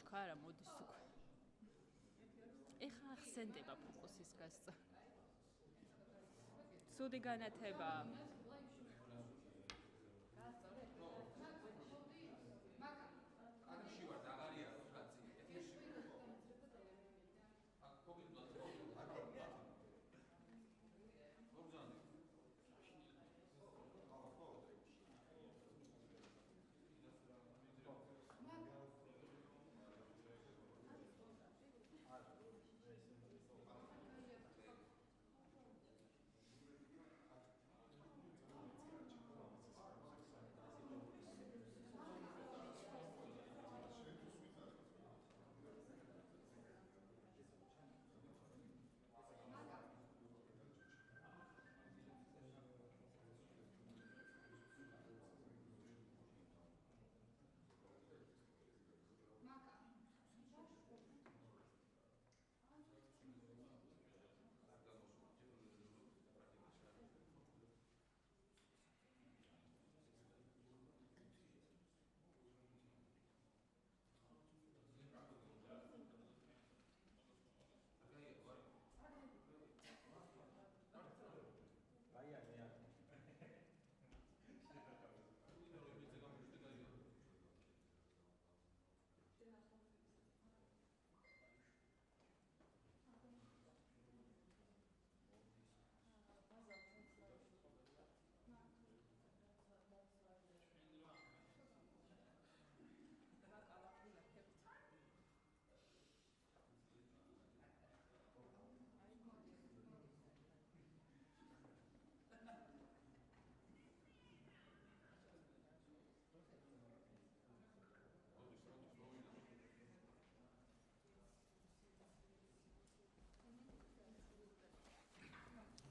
თქვა რა მოდის უკვე. ეხა ახსენდება ფოკუსის გასწა. ცუდი განათება. კადრში ვარ, დაღარია კაცი. ეთერში. აქ კოგიტლოთ. ორგზანი.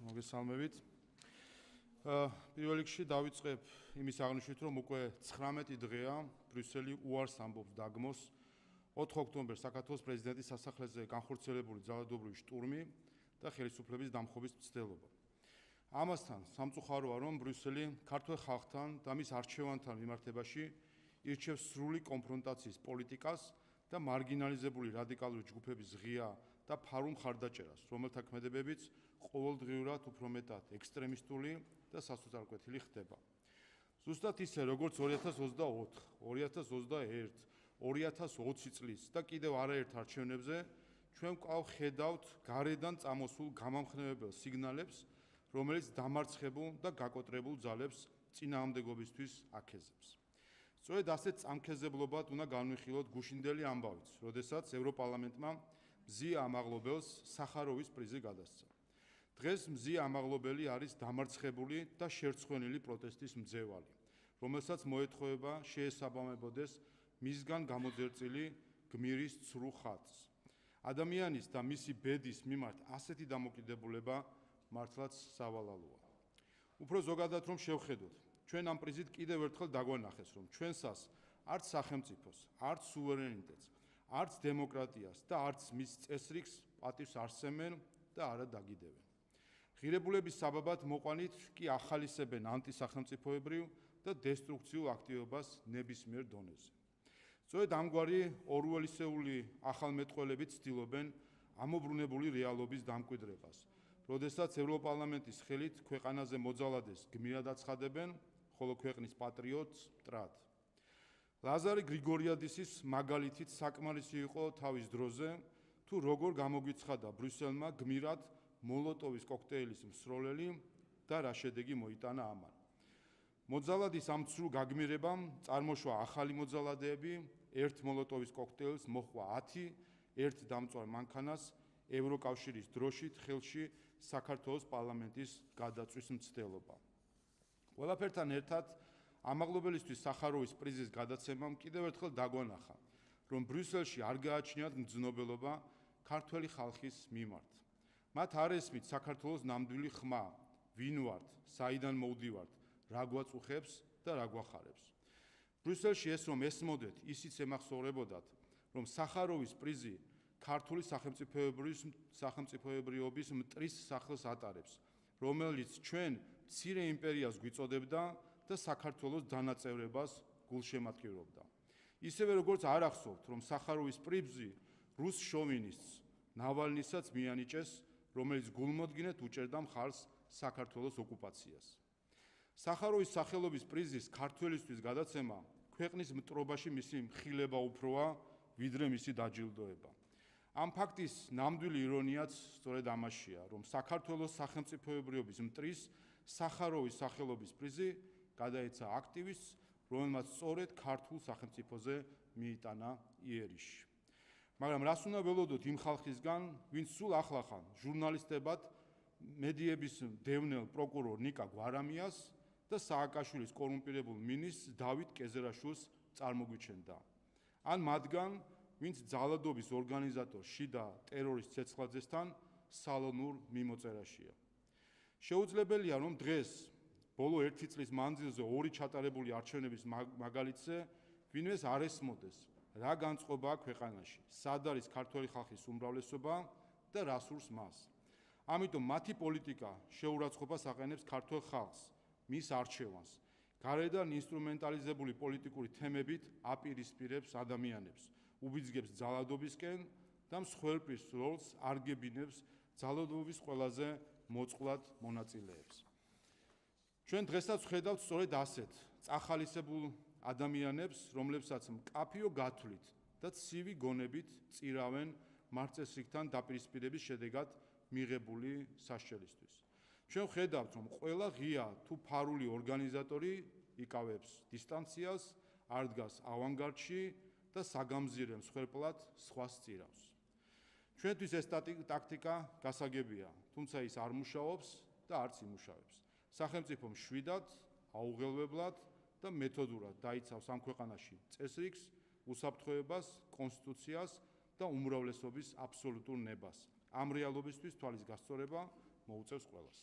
მოგესალმებით. პირველ რიგში დავიწყებ იმის აღნიშვნით, რომ უკვე 19 დღეა ბრიუსელი უარს ამბობს დაგმოს 4 ოქტომბერს საქართველოს პრეზიდენტის სასახლეზე განხორციელებული ძალადობრივი შტურმი და ხელისუფლების დამხობის მცდელობა. ამასთან სამწუხაროა, რომ ბრიუსელი ქართულ ხალხთან და მის არჩევანთან მიმართებაში ირჩევს სრული კონფრონტაციის პოლიტიკას და მარგინალიზებული რადიკალური ჯგუფების ღია და ფარულ მხარდაჭერას, რომელთა ქმედებებიც ყოველდღიურად უფრო მეტად ექსტრემისტული და სასოწარკვეთილი ხდება. ზუსტად ისე, როგორც 2024, 2021, 2020 წლის და კიდევ არაერთ არჩევნებზე ჩვენ კვლავ ხედავთ გარედან წამოსულ გამამხნევებელ სიგნალებს, რომელიც დამარცხებულ და გაკოტრებულ ძალებს წინააღმდეგობისთვის აქეზებს. სწორედ ასეთ წამქეზებლობად უნდა განვიხილოთ გუშინდელი ამბავიც, როდესაც ევროპარლამენტმა მზია ამაღლობელს სახაროვის პრიზი გადასცა. დღეს მზია ამაღლობელი არის დამარცხებული და შერცხვენილი პროტესტის მძევალი, რომელსაც მოეთხოვება შეესაბამებოდეს მისგან გამოძერწილი გმირის ცრუ ხატს. ადამიანის და მისი ბედის მიმართ ასეთი დამოკიდებულება მართლაც სავალალოა. უფრო ზოგადად რომ შევხედოთ, ჩვენ ამ პრიზით კიდევ ერთხელ დაგვანახეს, რომ ჩვენსას არც სახელმწიფოს, არც სუვერენიტეტს, არც დემოკრატიას და არც მის წესრიგს პატივს არსემენ და არა დაგიდევენ. ღირებულების საბაბად მოყვანით კი ახალისებენ ანტისახელმწიფოებრივ და დესტრუქციულ აქტივობას ნებისმიერ დონეზე. სწორედ ამგვარი ორუელისეული ახალმეტყველებით ცდილობენ ამობრუნებული რეალობის დამკვიდრებას, როდესაც ევროპარლამენტის ხელით ქვეყანაზე მოძალადეს გმირად აცხადებენ, ხოლო ქვეყნის პატრიოტს მტრად. ლაზარე გრიგორიადისის მაგალითით საკმარისი იყო თავის დროზე, თუ როგორ გამოგვიცხადა ბრიუსელმა გმირად მოლოტოვის კოქტეილის მსროლელი და რა შედეგი მოიტანა ამან. მოძალადის ამ ცრუ გაგმირებამ წარმოშვა ახალი მოძალადეები, ერთ მოლოტოვის კოქტეილს მოჰყვა 10, ერთ დამწვარ მანქანას ევროკავშირის დროშით ხელში საქართველოს პარლამენტის გადაწვის მცდელობა. ყველაფერთან ერთად ამაღლობელისთვის სახაროვის პრიზის გადაცემამ კიდევ ერთხელ დაგვანახა, რომ ბრიუსელში არ გააჩნიათ მგრძნობელობა ქართველი ხალხის მიმართ. მათ არ ესმით საქართველოს ნამდვილი ხმა, ვინ ვართ, საიდან მოვდივართ, რა გვაწუხებს და რა გვახარებს. ბრიუსელში ეს რომ ესმოდეთ, ისიც ემახსოვრებოდათ, რომ სახაროვის პრიზი ქართული სახელმწიფოებრიობის მტრის სახელს ატარებს, რომელიც ჩვენ მცირე იმპერიას გვიწოდებდა და საქართველოს დანაწევრებას გულშემატკივრობდა. ისევე როგორც არ ახსოვთ, რომ სახაროვის პრიზი რუს შოვინისტს ნავალნისაც მიანიჭეს, რომელიც გულმოდგინედ უჭერდა მხარს საქართველოს ოკუპაციას. სახაროვის სახელობის პრიზის ქართველისთვის გადაცემა ქვეყნის მტრობაში მისი მხილება უფროა, ვიდრე მისი დაჯილდოება. ამ ფაქტის ნამდვილი ირონიაც სწორედ ამაშია, რომ საქართველოს სახელმწიფოებრიობის მტრის სახაროვის სახელობის პრიზი გადაეცა აქტივისტს, რომელმაც სწორედ ქართულ სახელმწიფოზე მიიტანა იერიში. მაგრამ რას უნდა ველოდოთ იმ ხალხისგან, ვინც სულ ახლახან ჟურნალისტებად მედიების მდევნელ პროკურორ ნიკა გვარამიას და სააკაშვილის კორუმპირებულ მინისტრს დავით კეზერაშვილს წარმოგვიჩენდა. ან მათგან, ვინც ძალადობის ორგანიზატორ შიდა ტერორის ცეცხლაძესთან სალონურ მიმოწერაშია. შეუძლებელია, რომ დღეს ბოლო 1 წლის მანძილზე 2 ჩატარებული არჩევნების მაგალითზე ვინმეს არ ესმოდეს, რა განწყობაა ქვეყანაში, სად არის ქართველი ხალხის უმრავლესობა და რა სურს მას. ამიტომ მათი პოლიტიკა შეურაცხყოფას აყენებს ქართველ ხალხს, მის არჩევანს, გარედან ინსტრუმენტალიზებული პოლიტიკური თემებით აპირისპირებს ადამიანებს, უბიძგებს ძალადობისკენ და მსხვერპლის როლს არგებინებს ძალადობის ყველაზე მოწყვლად მონაწილეებს. ჩვენ დღესაც ვხედავთ სწორედ ასეთ წახალისებულ ადამიანებს, რომლებსაც მკაფიო გათვლით და ცივი გონებით წირავენ მარწესრიგთან დაპირისპირების შედეგად მიღებული სასჯელისთვის. ჩვენ ვხედავთ, რომ ყველა ღია თუ ფარული ორგანიზატორი იკავებს დისტანციას, არ დგას ავანგარდში და საგამზირე მსხვერპლად სხვას წირავს. ჩვენთვის ეს ტაქტიკა გასაგებია, თუმცა ის არ მუშაობს და არც იმუშავებს. სახელმწიფო მშვიდად, აუღელვებლად და მეთოდურად დაიცავს ამ ქვეყანაში წესრიგს, უსაფრთხოებას, კონსტიტუციას და უმრავლესობის აბსოლუტურ ნებას. ამ რეალობისთვის თვალის გასწორება მოუწევს ყველას.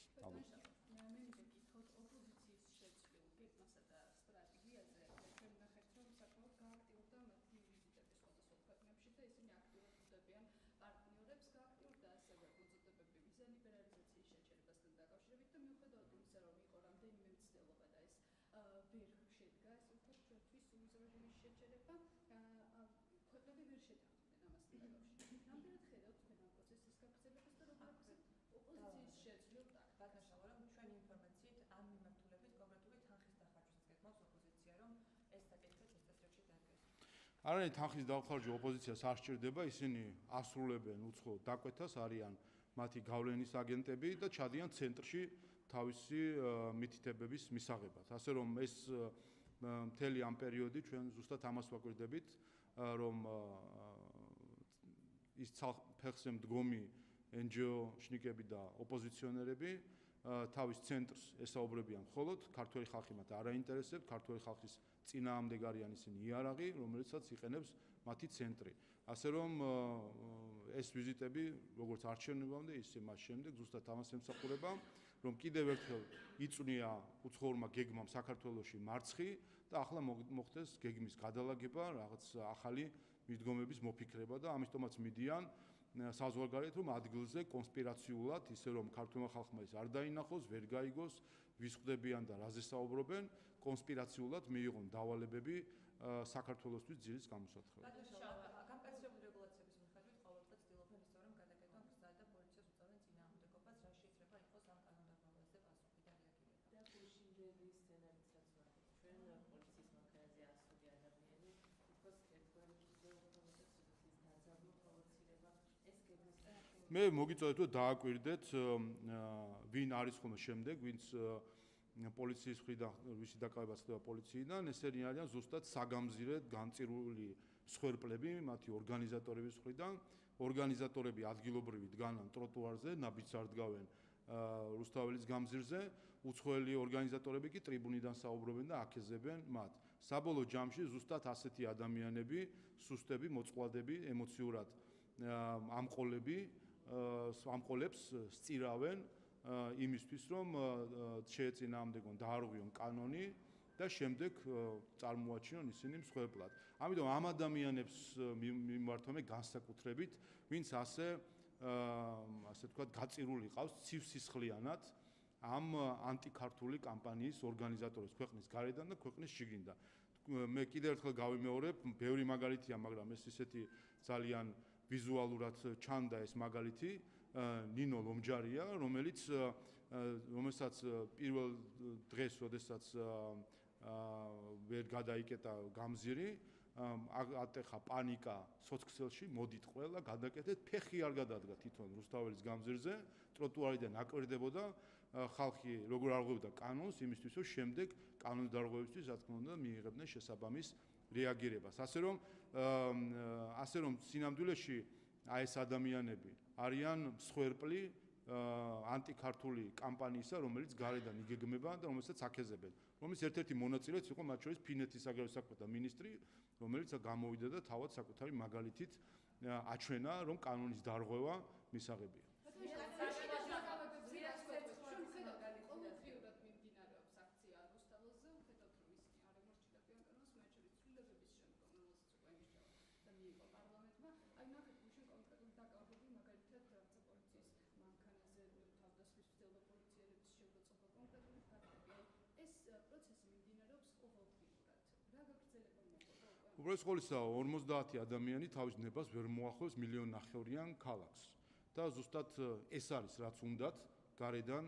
არაი თანხის დახარჯვა ოპოზიციას არ სჭირდება, ისინი ასრულებენ უცხო დაკვეთას, არიან მათი გავლენის აგენტები და ჩადიან ცენტრში თავისი მითითებების მისაღებად. ასე რომ ეს მთელი ამ პერიოდი ჩვენ ზუსტად ამას ვაკვირდებით, რომ ის ფეხზე მდგომი NGO შნიკები და ოპოზიციონერები თავის ცენტრს ესაუბრებიან მხოლოდ ქართველი ხალხი მათ არ აინტერესებს, ქართველი ხალხის წინააღმდეგ არიან ისინი იარაღი, რომელსაც იყენებს მათი ცენტრი. ასე რომ ეს ვიზიტები, როგორც არჩევნებამდე, ისე მას შემდეგ ზუსტად ამას ემსახურება, რომ კიდევ ერთხელ იწვნია უცხოურმა გეგმამ საქართველოში მარცხი და ახლა მოხდეს გეგმის გადალაგება, რაღაც ახალი მიდგომების მოფიქრება და ამიტომაც მიდიან საზღვარგარეთ, რომ ადგილზე კონსპირაციულად, ისე რომ ქართულმა ხალხმა ის არ დაინახოს, ვერ გაიგოს, ვის ხვდებიან და რაზე საუბრობენ, კონსპირაციულად მიიღონ დავალებები საქართველოსთვის ძილის გამოსათხოვად. მე მოგიწოდეთ, რომ დააკვირდეთ, ვინ არის ხოლმე შემდეგ, ვინც პოლიციის მხრიდან, ვისი დაკავებას ხდება პოლიციიდან, ესენი არიან ზუსტად საგამზირედ განწირული მსხვერპლები, მათი ორგანიზატორების მხრიდან. ორგანიზატორები ადგილობრივი დგანან ტროტუარზე, ნაბიჯს არ დგავენ რუსთაველის გამზირზე, უცხოელი ორგანიზატორები კი ტრიბუნიდან საუბრობენ და აკეზებენ მათ. საბოლოო ჯამში ზუსტად ასეთი ადამიანები, სუსტები, მოწყვლადები, ემოციურად ამყოლებს სწირავენ იმისთვის, რომ შეეწინააღმდეგონ დაარღვიონ კანონი და შემდეგ წარმოაჩინონ ისინი მსხვერპლად. ამიტომ ამ ადამიანებს მიმართ მე განსაკუთრებით, ვინც ასე ვთქვათ, გაწირული ყავს ცივსისხლიანად ამ ანტიქართული კამპანიის ორგანიზატორებს ქვეყნის გარედან და ქვეყნის შიგნიდან. მე კიდევ ერთხელ გავიმეორებ, ბევრი მაგალითია, მაგრამ ეს ისეთი ძალიან ვიზუალურად ჩანდა ეს მაგალითი, ნინო ლომჯარია, რომელსაც პირველ დღეს, როდესაც ვერ გადაიკეტა გამზირი, ატეხა პანიკა სოციქსელში, მოდით ყველა, გადაკეთეთ, ფეხი არ გადადგა თვითონ რუსთაველის გამზირზე, ტროტუარიდან აკვირდებოდა ხალხი როგორ არღვევდა კანონს, იმისთვის რომ შემდეგ კანონის დარღვევისთვის, რა თქმა უნდა, მიიღებდნენ შესაბამის რეაგირებას. ასე რომ სინამდვილეში აი ეს ადამიანები არიან მსხვერპლი ანტიქართული კამპანიისა, რომელიც გარედან იგეგმება და რომელსაც აქეზებენ. რომლის ერთ-ერთი მონაწილეც იყო მათ შორის ფინეთის საგარეო საქმეთა მინისტრი, რომელიც გამოვიდა და თავად საკუთარი მაგალითით აჩვენა, რომ კანონის დარღვევა მისაღებია. უბრალოდ ყოველისა 50 ადამიანი თავის ნებას ვერ მოახლოს 1.5 მილიონიან ქალაქს და ზუსტად ეს არის რაც უნდათ გარედან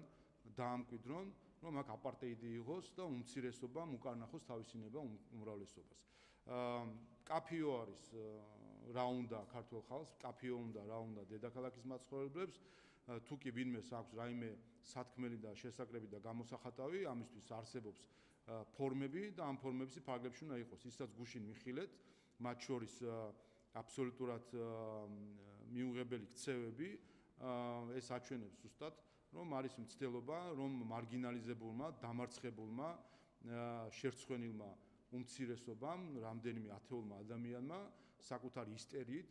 დაამკვიდრონ, რომ აქ აპარტეიდი იყოს და უმცირესობამ უკარნახოს თავისი ნება უმრავლესობას. კაფიო არის რა უნდა ქართულ ხალხს, კაფიო უნდა რა უნდა დედაქალაქის მაცხოვრებლებს, თუ კი ვინმეს აქვს რაიმე სათქმელი და შესაკრები და გამოსახატავი, ამისთვის არსებობს ფორმები და ამ ფორმების ფარგლებში უნდა იყოს. ისაც გუშინ მიხილეთ, მათ შორის აბსოლუტურად მიუღებელი ქცევები, ეს აჩვენებს ზუსტად, რომ არის მცდელობა, რომ მარგინალიზებულმა, დამარცხებულმა, შერცხვენილმა უმცირესობამ, რამდენიმე ათეულმა ადამიანმა საკუთარი ისტერიით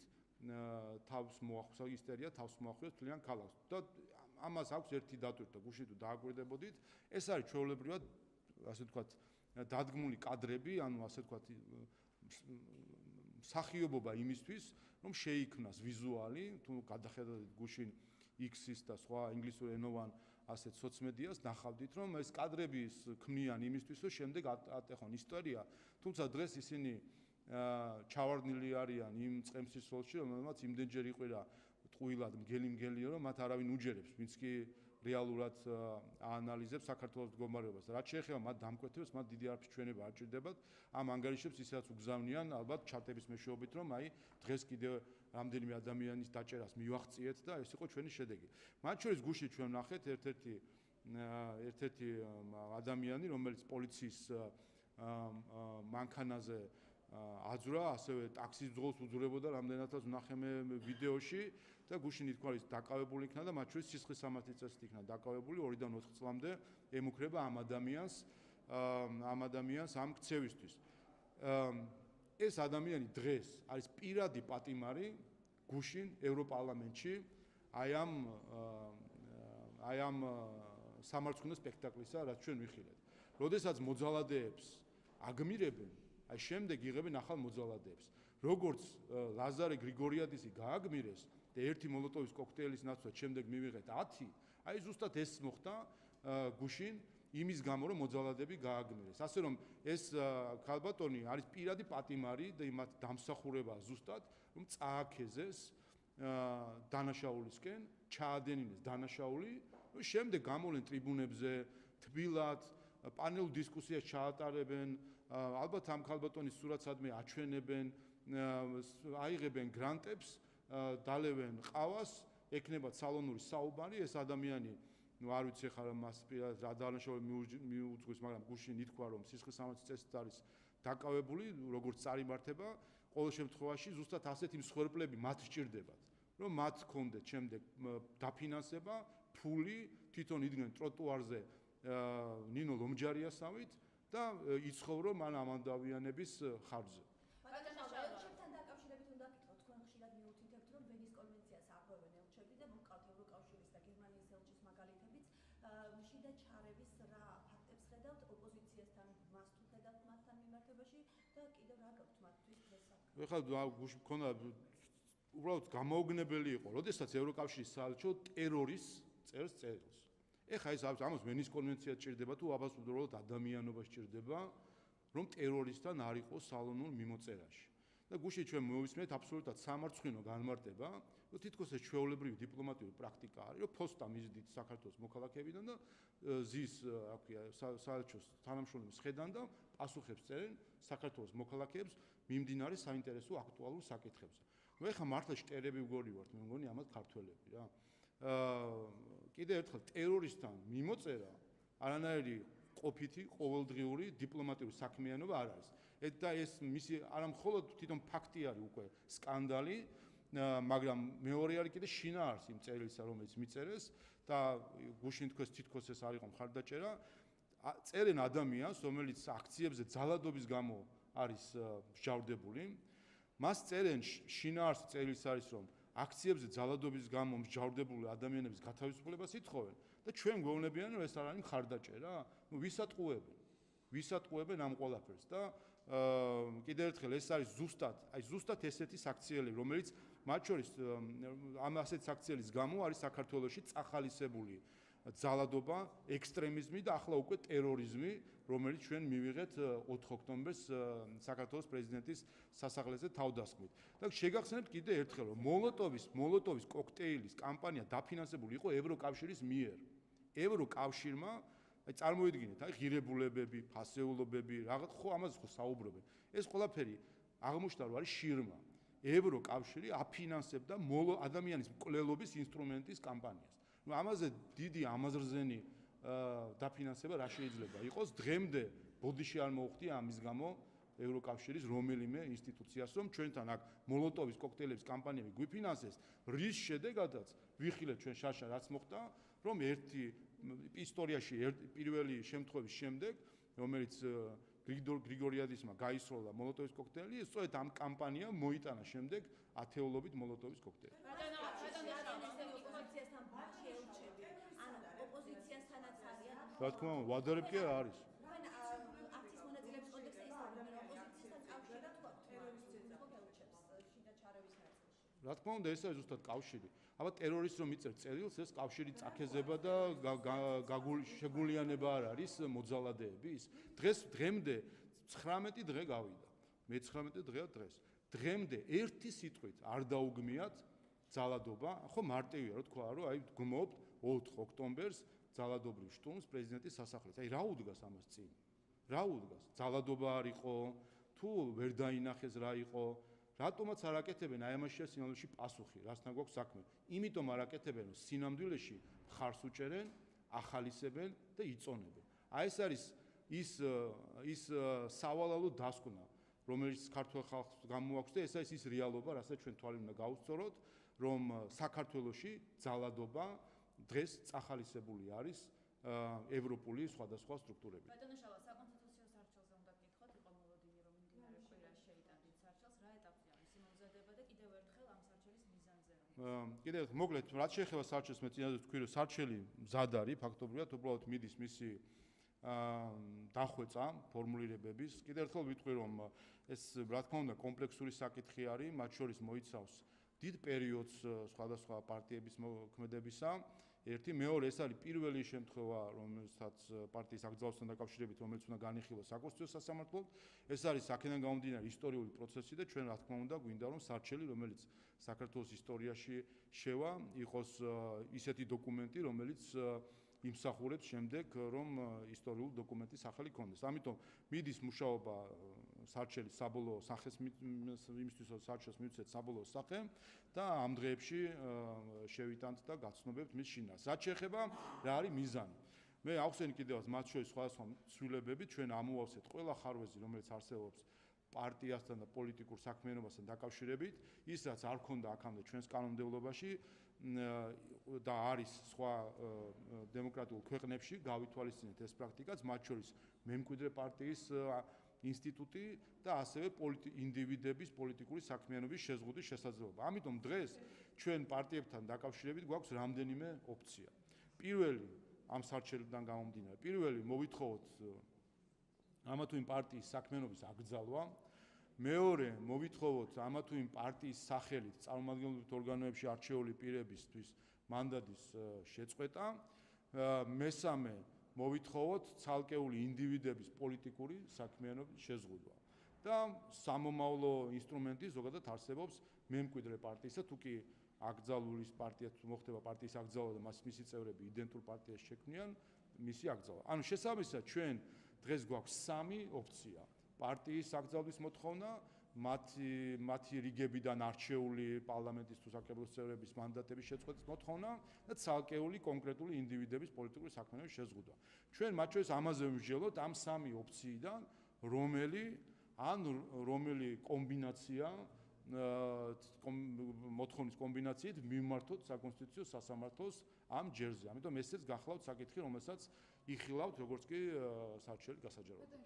თავს მოახსნა ისტერია, თავს მოახსნა თლიან ქალაქს. და ამას აქვს ერთი დატვირთვა, გუშინ თუ დააკვირდებოდით, ეს არის ჩვეულებრივად ასე ვთქვათ, დადგმული კადრები, ანუ ასე ვთქვათ, მსახიობობა იმისთვის, რომ შეიქმნას ვიზუალი, თუ გადახედავთ გუშინ X-ის და სხვა ინგლისურ ენოვან ასეთ სოციმედიას, ნახავდით, რომ ეს კადრები ქმნიან იმისთვის, რომ შემდეგ ატეხონ ისტორია, თუმცა დღეს ისინი ჩავარდნილი არიან იმ წყემსის როლში, რომელმაც იმდენჯერ იყვირა ტყუილად მგელი-მგელიო, რომ მათ არავინ უჯერებს, ვინც კი რეალურად აანალიზებს საქართველოს მდგომარეობას. რაც შეეხება მათ დამკვეთებს, მათ დიდი არაფრის ჩვენება არ ჭირდებათ. ამ ანგარიშებს ისაც უგზავნიან ალბათ ჩატების მეშვეობით, რომ აი დღეს კიდევ რამდენიმე ადამიანის დაჭერას მივახციეთ და ეს იყო ჩვენი შედეგი. მათ შორის გუშინ ჩვენ ვნახეთ ერთ-ერთი ადამიანი, რომელიც პოლიციის მანქანაზე აძვრა, ასევე ტაქსის ძღოლს უძვრებოდა, რამდენადაც ვნახე მე ვიდეოში და გუშინ ითქვა ის დაკავებული იქნა და მათ შორის სისხლის სამართლის წესით იქნა დაკავებული 2-დან 4 წლამდე ემუქრება ამ ადამიანს ამ ქცევისთვის. ეს ადამიანი დღეს არის პირადი პატიმარი გუშინ ევროპარლამენტში აი ამ სამარცხვინო სპექტაკლისა, რაც ჩვენ ვიხილეთ. როდესაც მოძალადეებს აგმირებენ, აი შემდეგ იღებენ ახალ მოძალადეებს. როგორც ლაზარე გრიგორიადისი გააგმირეს და ერთი მოლოტოვის კოქტეილის ნაცვლად შემდეგ მივიღეთ 10, აი ზუსტად ეს მოხდა გუშინ იმის გამო, რომ მოძალადეები გააგმირეს. ასე რომ ეს ქალბატონი არის პირადი პატიმარი და იმათ დამსახურება ზუსტად, რომ წააქეზეს დანაშაულისკენ, ჩაადენინეს დანაშაული, შემდეგ გამოვლენ ტრიბუნებზე, თბილად, პანელურ დისკუსიას ჩაატარებენ, ალბათ ამ ქალბატონის სურათსადმე აჩვენებენ, აიღებენ გრანტებს, დალევენ ყავას, ექნებათ სალონური საუბარი, ეს ადამიანი არ ვიცი ხარ მას პირად რა დანაშაული მიუძღვის, მაგრამ გუშინ ითქვა, რომ სისხლის სამართლის წესით არის დაკავებული, როგორც წარიმართება, ყოველ შემთხვევაში ზუსტად ასეთი მსხვერპლები მათ სჭირდებათ, რომ მათ ჰქონდეთ შემდეგ დაფინანსება, ფული, თვითონ იდგნენ ტროტუარზე ნინო ლომჯარიასავით და იცხოვრო მან ამანდავიანების ხარჯზე. ეხლა გქონდა უბრალოდ გამოუგნებელი იყო, როდესაც ევროკავშირის საელჩო ტერორის წერს წერილს. ეხლა ეს ამას ვენის კონვენცია ჭირდება თუ აბას უბრალოდ ადამიანობა ჭირდება, რომ ტერორისტთან არ იყოს სალონურ მიმოწერაში. და გუშინ ჩვენ მოვისმენთ აბსოლუტურად სამარცხვინო განმარტება, რომ თითქოს ეს ჩვეულებრივი დიპლომატიური პრაქტიკა არის, რომ ფოსტა მიზიდით საქართველოს მოქალაქეებიდან და ზის, რა ქვია, საელჩოს თანამშრომლების ხედან და პასუხებს წერენ საქართველოს მოქალაქეებს მიმდინარე საინტერესო აქტუალურ საკითხებზე. ნუ ეხლა მართლა შტერები ვგორი ვართ, მე მგონი ამათ ქართველები რა. კიდევ ერთხელ ტერორისტთან მიმოწერა არანაირი ყოფითი ყოველდღიური დიპლომატიური საქმიანობა არ არის. და ეს მისი არა მხოლოდ თვითონ ფაქტი არის უკვე სკანდალი, მაგრამ მეორე არის კიდე შინაარსი იმ წერილისა, რომელიც მიწერეს და გუშინ თითქოს ეს არ იყო მხარდაჭერა. წერენ ადამიანს, რომელიც აქციებზე ძალადობის გამო არის მსჯავრდებული. მას წერენ შინაარსი წერილს არის, რომ აქციებზე ძალადობის გამო მსჯავრდებული ადამიანების გათავისუფლებას ითხოვენ და ჩვენ გვეუბნებიან, რომ ეს არ არის მხარდაჭერა. ნუ ვისატყუებენ ამ ყველაფერს და კიდევ ერთხელ ეს არის ზუსტად ესეთი საქციელი, რომელიც მათ შორის ამ ასეთ საქციელის გამო არის საქართველოში წახალისებული ძალადობა, ექსტრემიზმი და ახლა უკვე ტერორიზმი, რომელიც ჩვენ მივიღეთ 4 ოქტომბერს საქართველოს პრეზიდენტის სასახლეზე თავდასხმით. და შეგახსენებთ კიდევ ერთხელ, რომ მოლოტოვის კოქტეილის კამპანია დაფინანსებული იყო ევროკავშირის მიერ. ევროკავშირმა წარმოიდგინეთ, ღირებულებები, ფასეულობები, რაღაც ხო ამაზე ხო საუბრობენ. ეს ყველაფერი აღმოჩნდა, რომ არის შირმა. ევროკავშირი აფინანსებდა ადამიანის მკვლელობის ინსტრუმენტის კამპანიას. ნუ ამაზე დიდი ამაზრზენი დაფინანსება რა შეიძლება იყოს? დღემდე ბოდიში არ მოუხდია ამის გამო ევროკავშირის რომელიმე ინსტიტუციას, რომ ჩვენთან აქ მოლოტოვის კოქტეილების კამპანიები გვიფინანსეს, რის შედეგადაც ვიხილეთ ჩვენ შაშა რაც მოხდა, რომ ისტორიაში პირველი შემთხვევის შემდეგ, რომელიც გრიგორიადისმა გაისროლა მოლოტოვის კოქტეილი, სწორედ ამ კამპანიამ მოიტანა შემდეგ ათეულობით მოლოტოვის კოქტეილი. რა თქმა უნდა, ვადარებ კი არის. რა თქმა უნდა, ეს არის ზუსტად კავშირი. აბა ტერორისტს რომ მიწერ წერილს, ეს კავშირი წაქეზება და შეგულიანება არ არის მოძალადეების. დღემდე 19 დღე გავიდა. მე-19 დღეა დღეს. დღემდე ერთი სიტყვით არ დაუგმიათ ძალადობა, ხო მარტივია რა თქვა, რომ აი გმობთ 4 ოქტომბერს ძალადობრივ შტურმს პრეზიდენტის სასახლეზე. აი რა უდგას ამას წინ? რა უდგას? ძალადობა არ იყო, თუ ვერ დაინახეს რა იყო? რატომაც არ აკეთებენ აი ამაშია სინამდვილეში პასუხი, რასთან გვაქვს საქმე. იმიტომ არ აკეთებენ, რომ სინამდვილეში მხარს უჭერენ, ახალისებენ და იწონებენ. აი ეს არის ის სავალალო დასკვნა, რომელიც ქართულ ხალხს გამოაქვს და ეს არის ის რეალობა, რასაც ჩვენ თვალით უნდა გავუსწოროთ, რომ საქართველოში ძალადობა დღეს წახალისებული არის ევროპული სხვადასხვა სტრუქტურები. ბატონო შავა, საკონსტიტუციო სარჩელზე უნდა გითხოთ, იყო მოლოდინი, რომ მიმდინარე კვირაში შეიტანდით სარჩელს, რა ეტაპზე არის იმომზადება და კიდევ ერთხელ ამ სარჩელის მიზანზე რომ კიდევ მოკლედ, რაც შეეხება სარჩელს, მე წინადად ვთქვი, რომ სარჩელი მზად არის, ფაქტობრივად უბრალოდ მიდის მისი დახვეწა ფორმულირებების. კიდევ ერთხელ ვიტყვი, რომ ეს რა თქმა უნდა კომპლექსური საკითხი არის, მათ შორის მოიცავს დიდ პერიოდს სხვადასხვა პარტიების მოქმედებისა. ერთი, მეორე, ეს არის პირველი შემთხვევა, რომელსაც პარტიის აკრძალვასთან დაკავშირებით, რომელიც უნდა განიხილოს საკონსტიტუციო სასამართლოდ. ეს არის აქედან გამომდინარე ისტორიული პროცესი და ჩვენ რა თქმა უნდა გვინდა რომ სარჩელი, რომელიც საქართველოს ისტორიაში შევა, იყოს ისეთი დოკუმენტი, რომელიც იმსახურებს შემდეგ, რომ ისტორიულ დოკუმენტის სახელი ქონდეს. ამიტომ მიდის მუშაობა სარჩელის საბოლოო სახეს იმისთვის, რომ სარჩელს მივცეთ საბოლოო სახე და ამ დღეებში შევიტანთ და გაცნობებთ მის შინაარსს. რაც შეეხება რა არის მიზანი. მე ახსენე კიდევაც მათ შორის სხვადასხვა ცვლილებები, ჩვენ ამოვავსეთ ყველა ხარვეზი, რომელიც არსებობს პარტიასთან და პოლიტიკურ საქმიანობასთან დაკავშირებით, ის რაც არ ქონდა აქამდე ჩვენს კანონმდებლობაში და არის სხვა დემოკრატიულ ქვეყნებში, გავითვალისწინეთ ეს პრაქტიკაც, მათ შორის მემკვიდრე პარტიის ინსტიტუტი და ასევე ინდივიდების პოლიტიკური საქმიანობის შეზღუდვის შესაძლებლობა. ამიტომ დღეს ჩვენ პარტიებთან დაკავშირებით გვაქვს რამდენიმე ოფცია. პირველი ამ სარჩელიდან გამომდინარე, პირველი მოვითხოვოთ ამა თუ იმ პარტიის საქმიანობის აკრძალვა. მეორე მოვითხოვოთ ამა თუ იმ პარტიის სახელით წარმომადგენლობით ორგანოებში არჩეული პირებისთვის მანდატის შეწყვეტა. მესამე მოვითხოვოთ ცალკეული ინდივიდების პოლიტიკური საქმიანობის შეზღუდვა. და სამომავლო ინსტრუმენტი ზოგადად არსებობს მემკვიდრე პარტიისა, თუ კი აკრძალული პარტია თუ მოხდება პარტიის აკრძალვა და მისი წევრები იდენტურ პარტიას შექმნიან, მისი აკრძალვა. ანუ შესაბამისად ჩვენ დღეს გვაქვს სამი ოფცია. პარტიის აკრძალვის მოთხოვნა, მათი რიგებიდან არჩეული პარლამენტის თუ საკრებულოს წევრების მანდატების შეწყვეტის მოთხოვნა და ცალკეული კონკრეტული ინდივიდების პოლიტიკური საქმიანობის შეზღუდვა. ჩვენ მათ შორის ამაზე ვმსჯელობთ ამ სამი ოფციიდან, რომელი კომბინაცია მოთხოვნის კომბინაციით მივმართოთ საკონსტიტუციო სასამართლოს ამ ჯერზე. ამიტომ ესეც გახლავთ საკითხი, რომელსაც იხილავთ როგორც კი საარჩევნო გასაჯაროება.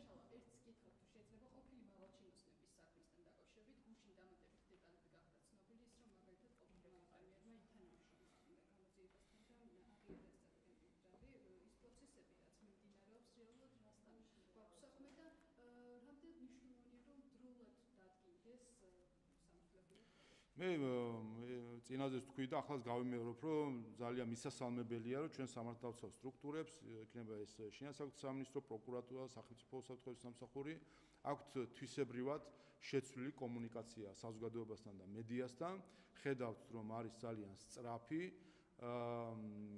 მე წინაზე ვთქვი და ახლა გავიმეორებ, რომ ძალიან მისასალმებელია, რომ ჩვენ სამართალდაცვო სტრუქტურებს, იქნება ეს შინაგან სამინისტრო, პროკურატურა, სახელმწიფო უსაფრთხოების სამსახური, აქვთ თვისებრივად შეცვლილი კომუნიკაცია საზოგადოებასთან და მედიასთან. ხედავთ, რომ არის ძალიან სწრაფი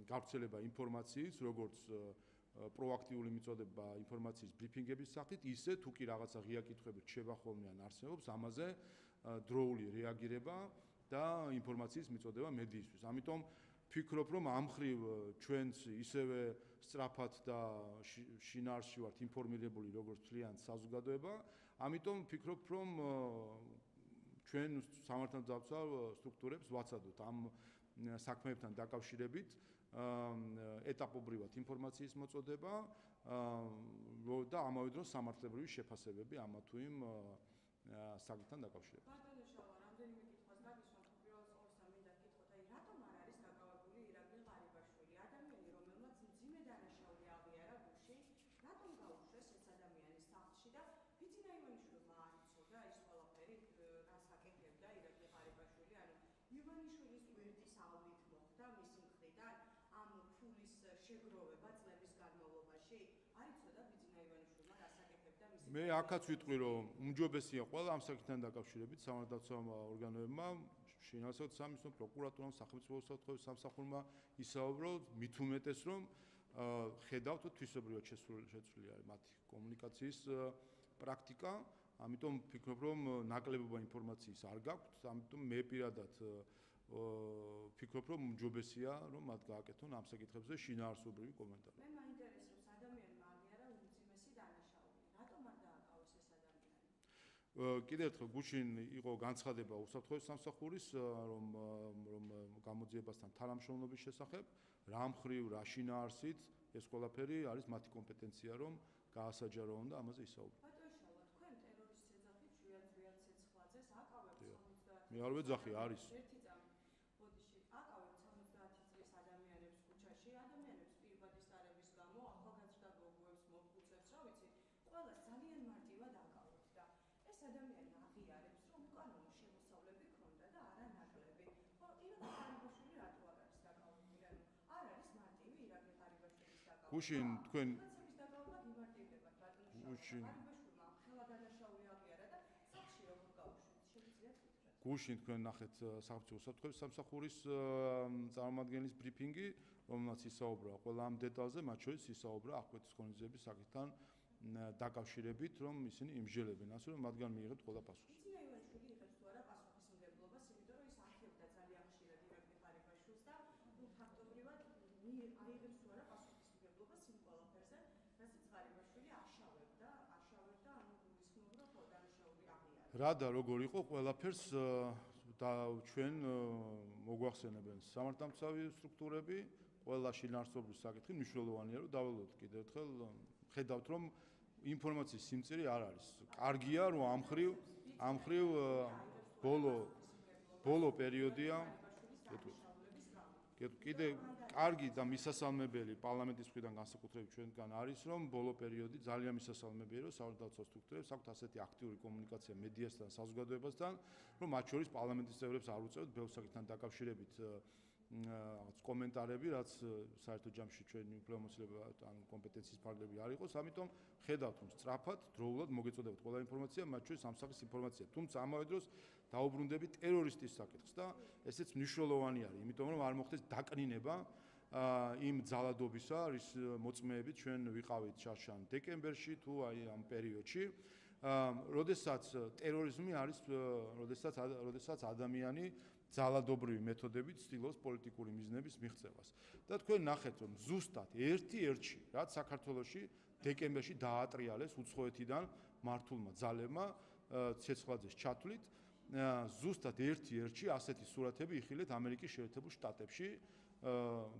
გავრცელება ინფორმაციის, როგორც პროაქტიული მიწოდება ინფორმაციის ბრიფინგების სახით, ისე თუ კი რაღაცა ღია კითხვები რჩება ხოლმე ან არსებობს, ამაზე დროული რეაგირება და ინფორმაციის მიწოდება მედიისთვის. ამიტომ ვფიქრობ, რომ ამ მხრივ ჩვენც ისევე სწრაფად და შინაარსში ვართ ინფორმირებული როგორც მთლიანი საზოგადოება. ამიტომ ვფიქრობ, რომ ჩვენ სამართალდაცვა სტრუქტურებს ვაცადოთ ამ საქმეებთან დაკავშირებით ეტაპობრივად ინფორმაციის მოწოდება და ამავე დროს სამართლებრივი შეფასებები ამა თუ იმ საკითხთან დაკავშირებით. ბატონო შავა, რამდენიმე კითხვას გაგისვამ, პირველ ყოვლისა მინდა გითხოთ, აი რატომ არ არის დაკავებული ირაკლი ყარიბაშვილი, ადამიანი, რომელმაც მძიმე დანაშაული აღიარა გუშინ, რატომ გაუშვეს ეს ადამიანის სახლში და ბიძინა ივანიშვილმა არ იცოდა ეს ყველაფერი, რას აკეთებდა ირაკლი ყარიბაშვილი, ანუ ივანიშვილის გვერდისავლით მოხდა მისი მხრიდან ამ ფულის შეგროვება წლების განმავლობაში? არ იცოდა ბიძინა ივანიშვილმა რას აკეთებდა მისი მე აქაც ვიტყვი, რომ უმჯობესია ყველა ამ საკითხთან დაკავშირებით სამართალდაცვა ორგანოებმა, შინაგან სამინისტრომ, პროკურატურამ, სახელმწიფო უსაფრთხოების სამსახურმა ისაუბროთ, მით უმეტეს, რომ ხედავთ თვისებრივად შეცვლილი არის მათი კომუნიკაციის პრაქტიკა, ამიტომ ვფიქრობ, რომ ნაკლებობა ინფორმაციის არ გაქვთ, ამიტომ მე პირადად ვფიქრობ, რომ უმჯობესია, რომ მათ გააკეთონ ამ საკითხებზე შინაარსობრივი კომენტარი. მე მაინტერესებს ადამიანმა აღიარა უმძიმესი დანაშაული. რატომ არ დააკავეს ეს ადამიანი? კიდევ ერთხელ გუშინ იყო განცხადება უსაფრთხოების სამსახურის, რომ გამოძიებასთან თანამშრომლობის შესახებ, რა მხრივ, რა შინაარსით ეს ყველაფერი არის მათი კომპეტენცია, რომ გაასაჯაროონ და ამაზე ისაუბრონ. ბატონო შავა, თქვენ ტერორისტ ეძახით ჟვიად ცეცხლაძეს, აკავებთ 70 მე არ ვეძახი, არის. ერთი წამი. ბოდიში, აკავებთ 70 წლის ადამიანებს ქუჩაში, ადამიანებს პირბადის დარების გამო, ახალგაზრდა გოგოებს მოფუძებს, რა ვიცი, ყველას ძალიან მარტივად აკავებთ და ეს ადამიანი აღიარებს, რომ უკანონო შემოსავლები ქონდა და არა ნაკლები. ხო, ირაკლი ყარიბაშვილი რატო არ არის დაკავებული? ანუ არ არის მარტივი ირაკლი ყარიბაშვილის დაკავება. გუშინ თქვენ კაცების დაკავება გიმარტივდებათ, ბატონო შავა. ყარიბაშვილმა ხელა დანაშაული აღიარა და სახლში როგორ გაუშვით? შეგიძლიათ გითხრათ? გუშინ თქვენ ნახეთ სახელმწიფო უსაფრთხოების სამსახურის წარმომადგენლის ბრიფინგი, რომელმაც ისაუბრა ყველა ამ დეტალზე, მათ შორის ისაუბრა აღკვეთის ღონისძიების საკითხთან დაკავშირებით, რომ ისინი იმსჯელებენ, ასე რომ მათგან მიიღებთ ყველა პასუხი. ბიძინა ივანიშვილი იღებს თუ არა პასუხისმგებლობას, იმიტომ რომ ის ახევდა ძალიან ხშირად ირაკლი ყარიბაშვილს და ფაქტობრივად აიღებს თუ არა პასუხისმგებლობას იმ ყველაფერზე, რასაც ყარიბაშვილი აშავებდა, ანუ გულისხმობ, რომ ხო დანაშაული აღიარა. რა და როგორ იყო ყველაფერს და ჩვენ მოგვახსენებენ სამართალდაცვი სტრუქტურები, ყველა შინაარსობრივი საკითხი მნიშვნელოვანია, რომ დავალოთ კიდევ ერთხელ ხედავთ, რომ ინფორმაციის სიმწირი არ არის. კარგია, რომ ამ მხრივ ბოლო პერიოდია კიდე კარგი და მისასალმებელი პარლამენტის მხრიდან განსაკუთრებით ჩვენგან არის, რომ ბოლო პერიოდი ძალიან მისასალმებელია, რომ სამართალდაცვა სტრუქტურებს აქვთ ასეთი აქტიური კომუნიკაცია მედიასთან, საზოგადოებასთან, რომ მათ შორის პარლამენტის წევრებს არ უწევთ ბევრ საკითხთან დაკავშირებით რაღაც კომენტარები, რაც საერთო ჯამში ჩვენი უფლებამოსილება ან კომპეტენციის ფარგლები არ იყოს, ამიტომ ხედავთ, რომ სწრაფად, დროულად მოგეწოდებათ ყველა ინფორმაცია, მათ შორის ამ სახის ინფორმაცია. თუმცა ამავე დროს დაუბრუნდებით ტერორისტის საკითხს და ესეც მნიშვნელოვანი არის, იმიტომ რომ არ მოხდეს დაკნინება იმ ძალადობისა, რის მოწმეებით ჩვენ ვიყავით შარშან დეკემბერში თუ აი ამ პერიოდში, როდესაც ტერორიზმი არის, როდესაც ადამიანი ძალადობრივი მეთოდებით ცდილობს პოლიტიკური მიზნების მიღწევას. და თქვენ ნახეთ, რომ ზუსტად ერთ-ერთში, რაც საქართველოში დეკემბერში დაატრიალეს უცხოეთიდან მართულმა ძალებმა ცეცხლაძეს ჩათვლით, ზუსტად ერთ-ერთში ასეთი სურათები იხილეთ ამერიკის შეერთებულ შტატებში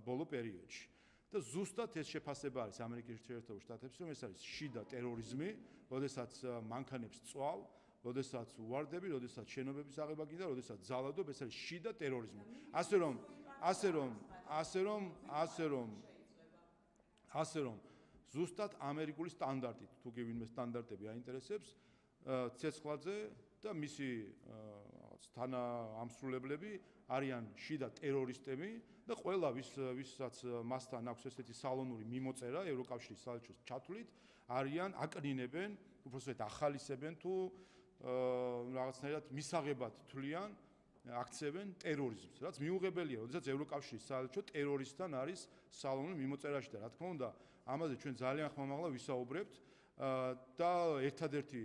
ბოლო პერიოდში. და ზუსტად ეს შეფასება არის ამერიკის შეერთებულ შტატებში, რომ ეს არის შიდა ტერორიზმი, როდესაც მანქანებს წვალ, როდესაც უვარდები, როდესაც შენობების აღება გინდა, როდესაც ძალადობ, ეს არის შიდა ტერორიზმი. ასე რომ ზუსტად ამერიკული სტანდარტით, თუ კი ვინმე სტანდარტები აინტერესებს, ცეცხლაძე და მისი თანაამსრულებლები არიან შიდა ტერორისტები და ყველა ვისაც მასთან აქვს ესეთი სალონური მიმოწერა ევროკავშირის საელჩოს ჩათვლით, არიან აკნინებენ, უბრალოდ ახალისებენ თუ რაღაცნაირად მისაღებად თვლიან, აქცევენ ტერორიზმს, რაც მიუღებელია, როდესაც ევროკავშირის საელჩო ტერორისტთან არის სალონურ მიმოწერაში და რა თქმა უნდა, ამაზე ჩვენ ძალიან ხმამაღლა ვისაუბრებთ და ერთადერთი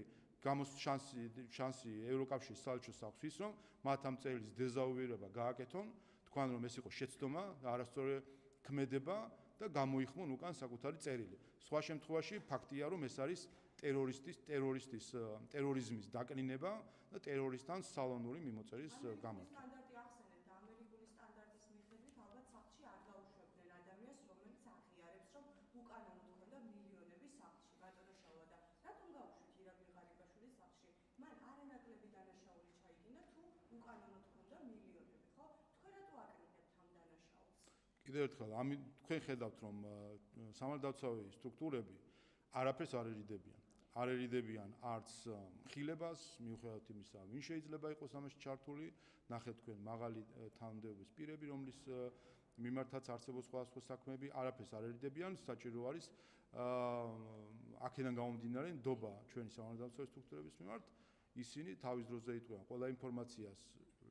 შანსი ევროკავშირის საელჩოს აქვს ის, რომ მათ ამ წელის დეზავუირება გააკეთონ, თქვან რომ ეს იყო შეცდომა, არასწორი ქმედება და გამოიხმონ უკან საკუთარი წერილი. სხვა შემთხვევაში ფაქტია, რომ ეს არის ტერორიზმის დაკნინება და ტერორისტთან სალონური მიმოწერის გამარჯვება. სტანდარტი ახსენეთ და ამერიკული სტანდარტის მიხედვით ალბათ სახლში არ დაუშვებდნენ ადამიანს, რომელიც აღიარებს, რომ უკანონოდ ჰქონდა მილიონები სახლში, ბატონოშაულა და რატომ გაუშვით ირაკლი ღარიბაშვილის სახლში? მან არანაკლები დანაშაული ჩაიგინა თუ უკანონოდ ჰქონდა მილიონები, ხო? თქვენ რატო აკრიტებთ ამ დანაშაულს? კიდევ ერთხელ, თქვენ ხედავთ, რომ სამართალდაცვავი სტრუქტურები არაფერს არ ერიდებიან. არ ერიდებიან არც მხილებას, მიუხედავად იმისა, ვინ შეიძლება იყოს ამაში ჩართული, ნახეთ თქვენ მაღალი თანამდებობის პირები, რომლის მიმართაც არსებობს სხვადასხვა საქმეები, არაფერს არ ერიდებიან, საჭირო არის აქედან გამომდინარე ნდობა ჩვენი სამართალდაცვების სტრუქტურების მიმართ, ისინი თავის დროზე იტყვიან ყველა ინფორმაციას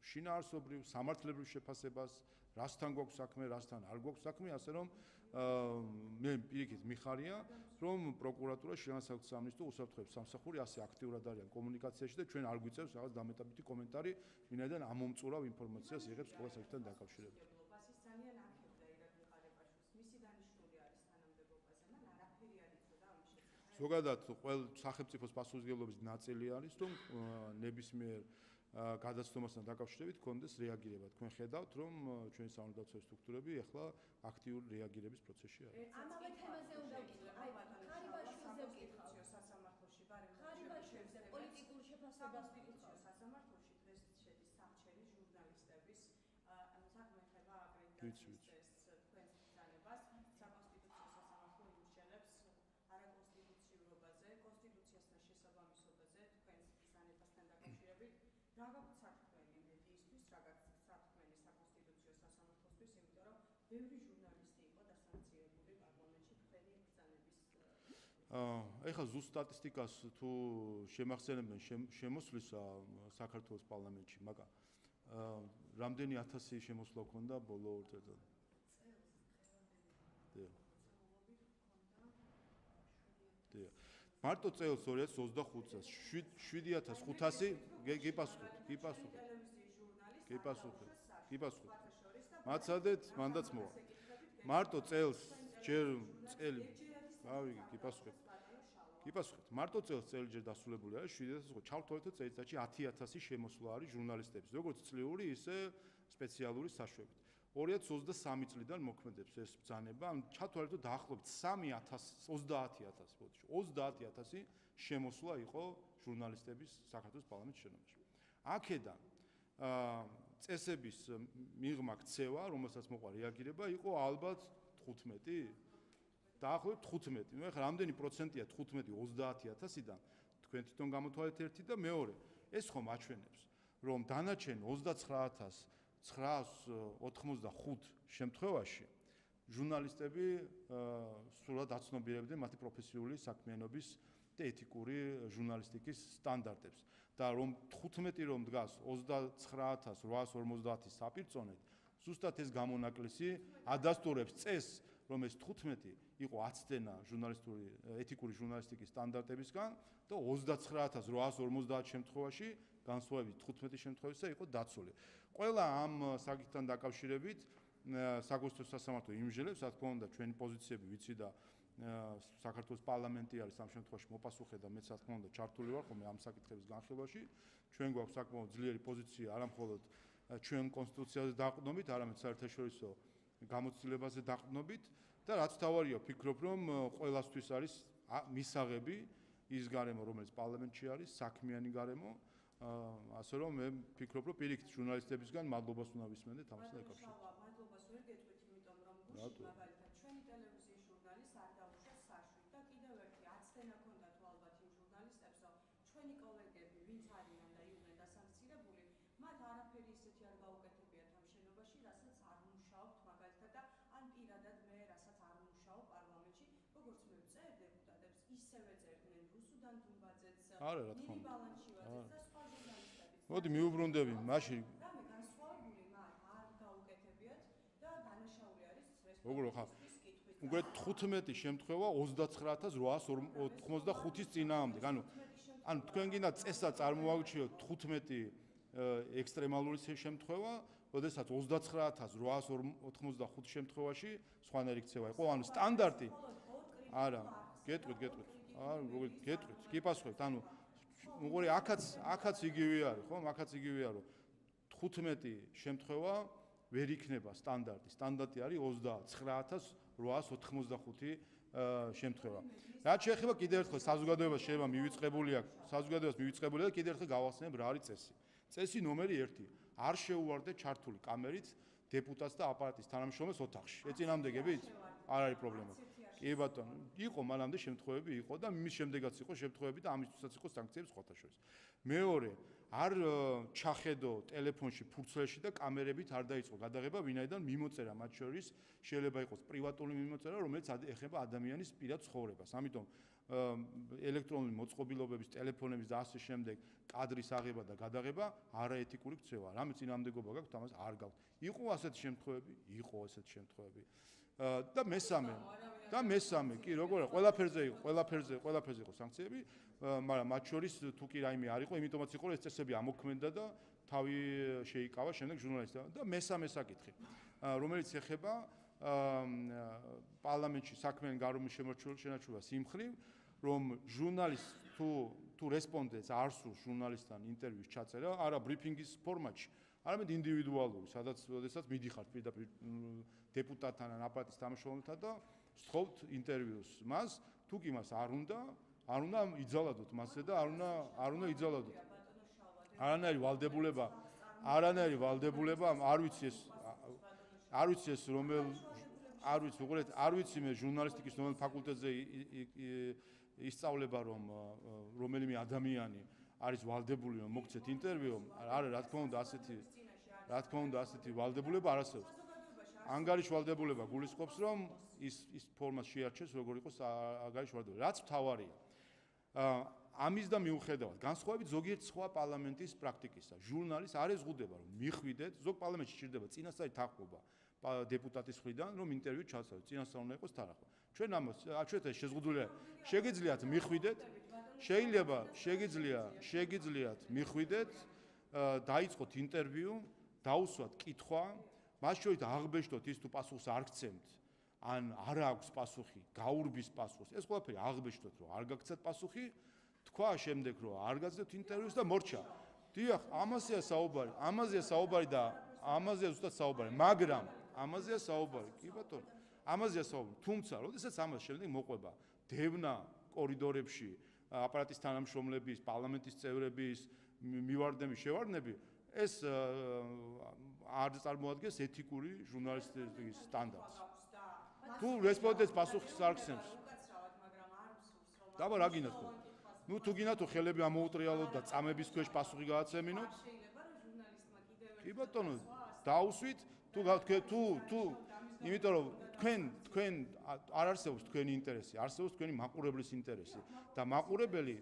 შინაარსობრივ, სამართლებრივ შეფასებას, რასთან გვაქვს საქმე, რასთან არ გვაქვს საქმე, ასე რომ მე პირიქით მიხარია, რომ პროკურატურა შინაგან საქმეთა უსაფრთხოების სამსახური ასე აქტიურად არიან კომუნიკაციაში და ჩვენ არ გვიწევს რაღაც დამეტებითი კომენტარი, ვინაიდან ამომწურავ ინფორმაციას იღებს ყველა საკითხთან დაკავშირებით. ის ძალიან ახევდა ირაკლი ღარიბაშვილს, მისი დანიშნული არის თანამდებობაზე, მან არაფერი არ იცოდა ამის შესახებ. ზოგადად, ყველა სახელმწიფოს პასუხისმგებლობის ნაწილი არის, რომ ნებისმიერ გადაცდომასთან დაკავშირებით კონდეს რეაგირება. თქვენ ხედავთ, რომ ჩვენი სამართალდაცვების სტრუქტურები ახლა აქტიური რეაგირების პროცესში არის. ამავე თემაზე უნდა ვკითხო. აი, ღარიბაშვილზე ვკითხავ. სასამართლოში ღარიბაშვილზე პოლიტიკურ შეფასებას ვკითხავ. სასამართლოში დღეს შედის საჩელი ჟურნალისტების საქმე ეხება ვიცი. აკრედიტაციის თქვენს ბრძანებას. საკონსტიტუციო სასამართლო იმსჯელებს არაკონსტიტუციურობაზე, კონსტიტუციასთან შესაბამისობაზე თქვენს ბრძანებასთან დაკავშირებით. რა გაქვთ სათქმელი მედიისთვის, რა გაქვთ სათქმელი საკონსტიტუციო სასამართლოსთვის, იმიტომ რომ ბევრი ჟურნალისტი იყო დასანქციონებული პარლამენტში თქვენი ბრძანების ეხლა ზუსტ სტატისტიკას თუ შემახსენებენ შემოსვლისა საქართველოს პარლამენტში, მაგრამ რამდენი 1000 შემოსვლა ჰქონდა ბოლო 2 წელიწადში? მარტო წელს 2025 წელს 7500 გიპასუხეთ. მაცადეთ, მანდაც მოვა. მარტო წელს მარტო წელს წელი დასრულებული არის 7000, ჩავთვალეთ წელიწადში 10000 შემოსვლა არის ჟურნალისტების, როგორც წლიური, ისე სპეციალური საშვებით. 2023 წლიდან მოქმედებს ეს ბრძანება, ჩათვალეთ დაახლოებით 30000 შემოსვლა იყო ჟურნალისტების საქართველოს პარლამენტის შენობაში. აქედან წესების მიღმა ქცევა, რომელსაც მოყვა რეაგირება, იყო ალბათ 15. დაახლოებით 15. ნუ ეხლა რამდენი პროცენტია 15 30000-დან? თქვენ თვითონ გამოთვალეთ ერთი და მეორე. ეს ხომ აჩვენებს, რომ დანარჩენ 29000 985 შემთხვევაში ჟურნალისტები სრულად აცნობიერებდნენ მათი პროფესიული საქმიანობის და ეთიკური ჟურნალისტიკის სტანდარტებს და რომ 15 რომ დგას 29850 საპირწონედ ზუსტად ეს გამონაკლისი ადასტურებს წესს რომ ეს 15 იყო აცდენა ჟურნალისტური ეთიკური ჟურნალისტიკის სტანდარტებისგან და 29850 შემთხვევაში განსხვავებით 15 შემთხვევისა იყო დაცული. ყველა ამ საკითხთან დაკავშირებით საგვისტრო სასამართლო იმჟელებს, რა თქმა უნდა, ჩვენი პოზიციები ვიცი და საქართველოს პარლამენტი არის ამ შემთხვევაში მოპასუხე და მეც რა თქმა უნდა ჩართული ვარ ხოლმე ამ საკითხების განხილვაში. ჩვენ გვაქვს საკმაოდ ძლიერი პოზიცია არა მხოლოდ ჩვენ კონსტიტუციაზე დაყრდნობით, არამედ საერთაშორისო გამოცდილებაზე დაყრდნობით და რაც თავარია, ვფიქრობ, რომ ყველასთვის არის მისაღები ის გარემო, რომელიც პარლამენტში არის, საქმიანი გარემო, ასე რომ მე ვფიქრობ, რომ პირიქით ჟურნალისტებისგან მადლობას უნდა ვისმენდეთ ამასთან დაკავშირებით. მადლობას ვერ გეტყვით, იმიტომ რომ გუშინ მაგალითად ჩვენი ტელევიზიის ჟურნალის არ დაუშვეს საშვით და კიდევ ერთი აცდენა ჰქონდათ ალბათ იმ ჟურნალისტებს, რომ ჩვენი კოლეგები, ვინც არიან და იყვნენ დასამცირებული, მათ არაფერი ისეთი არ გაუკეთებიათ ამ შენობაში, რასაც არ მუშაობთ მაგალითად და ან პირადად მე რასაც არ მუშაობ პარლამენტში, როგორც მე ვწერ დეპუტატებს, ისევე წერდნენ რუსუდან დუმბაძეც, ნინი ბალანჩივაძეც და სხვა ჟურნალისტებიც. მოდი მიუბრუნდები, მაშინ და მე განსხვავებული მათ არ გაუკეთებიათ და დანაშაული არის როგორ ხა უკვე 15 შემთხვევა 29885-ის წინააღმდეგ. ანუ თქვენ გინდა წესა წარმოაჩიოთ 15 ექსტრემალური შემთხვევა, როდესაც 29885 შემთხვევაში სხვანაირი ქცევა იყო. ანუ სტანდარტი არა, გეტყვით. არა, როგორ გეტყვით? კი პასუხებთ. ანუ უყურე აქაც იგივე არის, ხო? აქაც იგივე არის, რომ 15 შემთხვევა ვერ იქნება სტანდარტი. სტანდარტი არის 29885 შემთხვევა. რაც შეეხება კიდევ ერთხელ საზოგადოებას შეიძლება მივიწყებული აქვს. საზოგადოებას მივიწყებული და კიდევ ერთხელ გავახსენებ რა არის წესი. წესი ნომერი 1. არ შეუვარდეთ ჩართული კამერით დეპუტატს და აპარატის თანამშრომელს ოთახში. ეწინააღმდეგებით? არ არის პრობლემა. კი ბატონო, იყო მანამდე შემთხვევები იყო და მის შემდეგაც იყო შემთხვევები და ამისთვისაც იყო სანქციები სხვათა შორის. მეორე, არ ჩახედო ტელეფონში ფურცლებში და კამერებით არ დაიწყო გადაღება, ვინაიდან მიმოწერა მათ შორის შეიძლება იყოს პრივატული მიმოწერა, რომელიც ეხება ადამიანის პირად ცხოვრებას. ამიტომ ელექტრონული მოწყობილობების, ტელეფონების და ასე შემდეგ კადრის აღება და გადაღება არაეთიკური ქცევაა. რამე წინააღმდეგობა გაქვთ, ამას არ გაქვთ. იყო ასეთი შემთხვევები, იყო ასეთი შემთხვევები. და მესამე, კი, როგორ ყველაფერზე იყო სანქციები, მაგრამ მათ შორის თუ კი რაიმე არ იყო, იმიტომაც იყო ეს წესები ამოქმედა და თავი შეიკავა შემდეგ ჟურნალისტმა. და მესამე საკითხი, რომელიც ეხება პარლამენტში საქმიანი გარემოს შენარჩუნებას იმ მხრივ, რომ ჟურნალისტ თუ რესპონდენტს არ სურს ჟურნალისტთან ინტერვიუს ჩაწერა, არა ბრიფინგის ფორმატში, არამედ ინდივიდუალური, სადაც მიდიხართ პირდაპირ დეპუტატთან ან აპარატის თანამშრომელთან და სთხოვთ ინტერვიუს მას, თუ კი მას არ უნდა იძალადოთ მასზე და არ უნდა იძალადოთ. არანაირი ვალდებულება, არ ვიცი ეს რომელ არ ვიცი მე ჟურნალისტიკის რომელ ფაკულტეტზე ისწავლება რომ რომელიმე ადამიანი არის ვალდებული რომ მოგცეთ ინტერვიუ, არა რა თქმა უნდა ასეთი ვალდებულება არ არსებობს. ანგარიშ ვალდებულება გულისხმობს რომ ის ფორმას შეარჩეს როგორ იყოს ანგარიშ ვალდებულება. რაც მთავარია. ამის და მიუხედავად განსხვავებით ზოგიერთ სხვა პარლამენტის პრაქტიკისა, ჟურნალის არ ეზღუდება რომ მიხვიდეთ, ზოგ პარლამენტში სჭირდება წინასწარი თანხმობა დეპუტატის მხრიდან რომ ინტერვიუ ჩასწავლოთ, წინასწარ უნდა იყოს თანხმობა. ჩვენ ამას ჩვენ ეს შეზღუდულია. შეგიძლიათ მიხვიდეთ, შეგიძლიათ მიხვიდეთ, დაიწყოთ ინტერვიუ, დაუსვათ კითხვა, მას შორის აღბეჭდოთ ის თუ პასუხს არ გცემთ, ან არ აქვს პასუხი, გაურბის პასუხს. ეს ყველაფერი აღბეჭდოთ, რომ არ გაგცეთ პასუხი, თქვა შემდეგ რომ არ გაძლევთ ინტერვიუს და მორჩა. დიახ, ამაზეა საუბარი და ამაზეა ზუსტად საუბარი, მაგრამ ამაზეა საუბარი, კი ბატონო, ამაზეა საუბარი. თუმცა, როდესაც ამას შემდეგ მოყვება დევნა კორიდორებში, აპარატის თანამშრომლების, პარლამენტის წევრების მივარდნები, შევარდნები, ეს არ წარმოადგენს ეთიკური ჟურნალისტიკის სტანდარტს. თუ რესპონდენტს პასუხს არ გცემს. დაბა რა გინდა თქვენ? ნუ თუ გინდა თუ ხელები ამოუტრიალოთ და წამების ქვეშ პასუხი გააცემინოთ. კი ბატონო, დაუსვით თუ იმიტომ რომ თქვენ არ არსებობს თქვენი ინტერესი, არსებობს თქვენი მაყურებლის ინტერესი და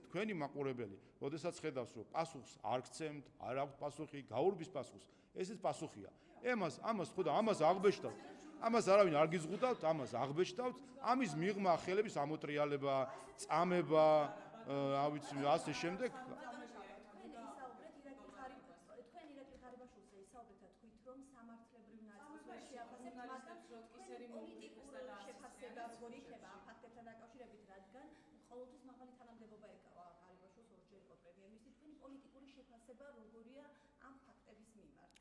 თქვენი მაყურებელი, როდესაც ხედავს რომ პასუხს არ გცემთ, არ აქვს პასუხი, გაურბის პასუხს, ესეც პასუხია. ამას ხო და ამას აღბეჭდავთ. ამას არავინ არ გიზღუდავთ, ამას აღბეჭდავთ, ამის მიღმა ხელების ამოტრიალება, წამება, რა ვიცი, ასე შემდეგ. ყოველთვის მაღალი თანამდებობა ეკავა გარიბაშვილს ორჯერ იყო პრემიერ-მინისტრი. თქვენი პოლიტიკური შეფასება როგორია ამ ფაქტების მიმართ?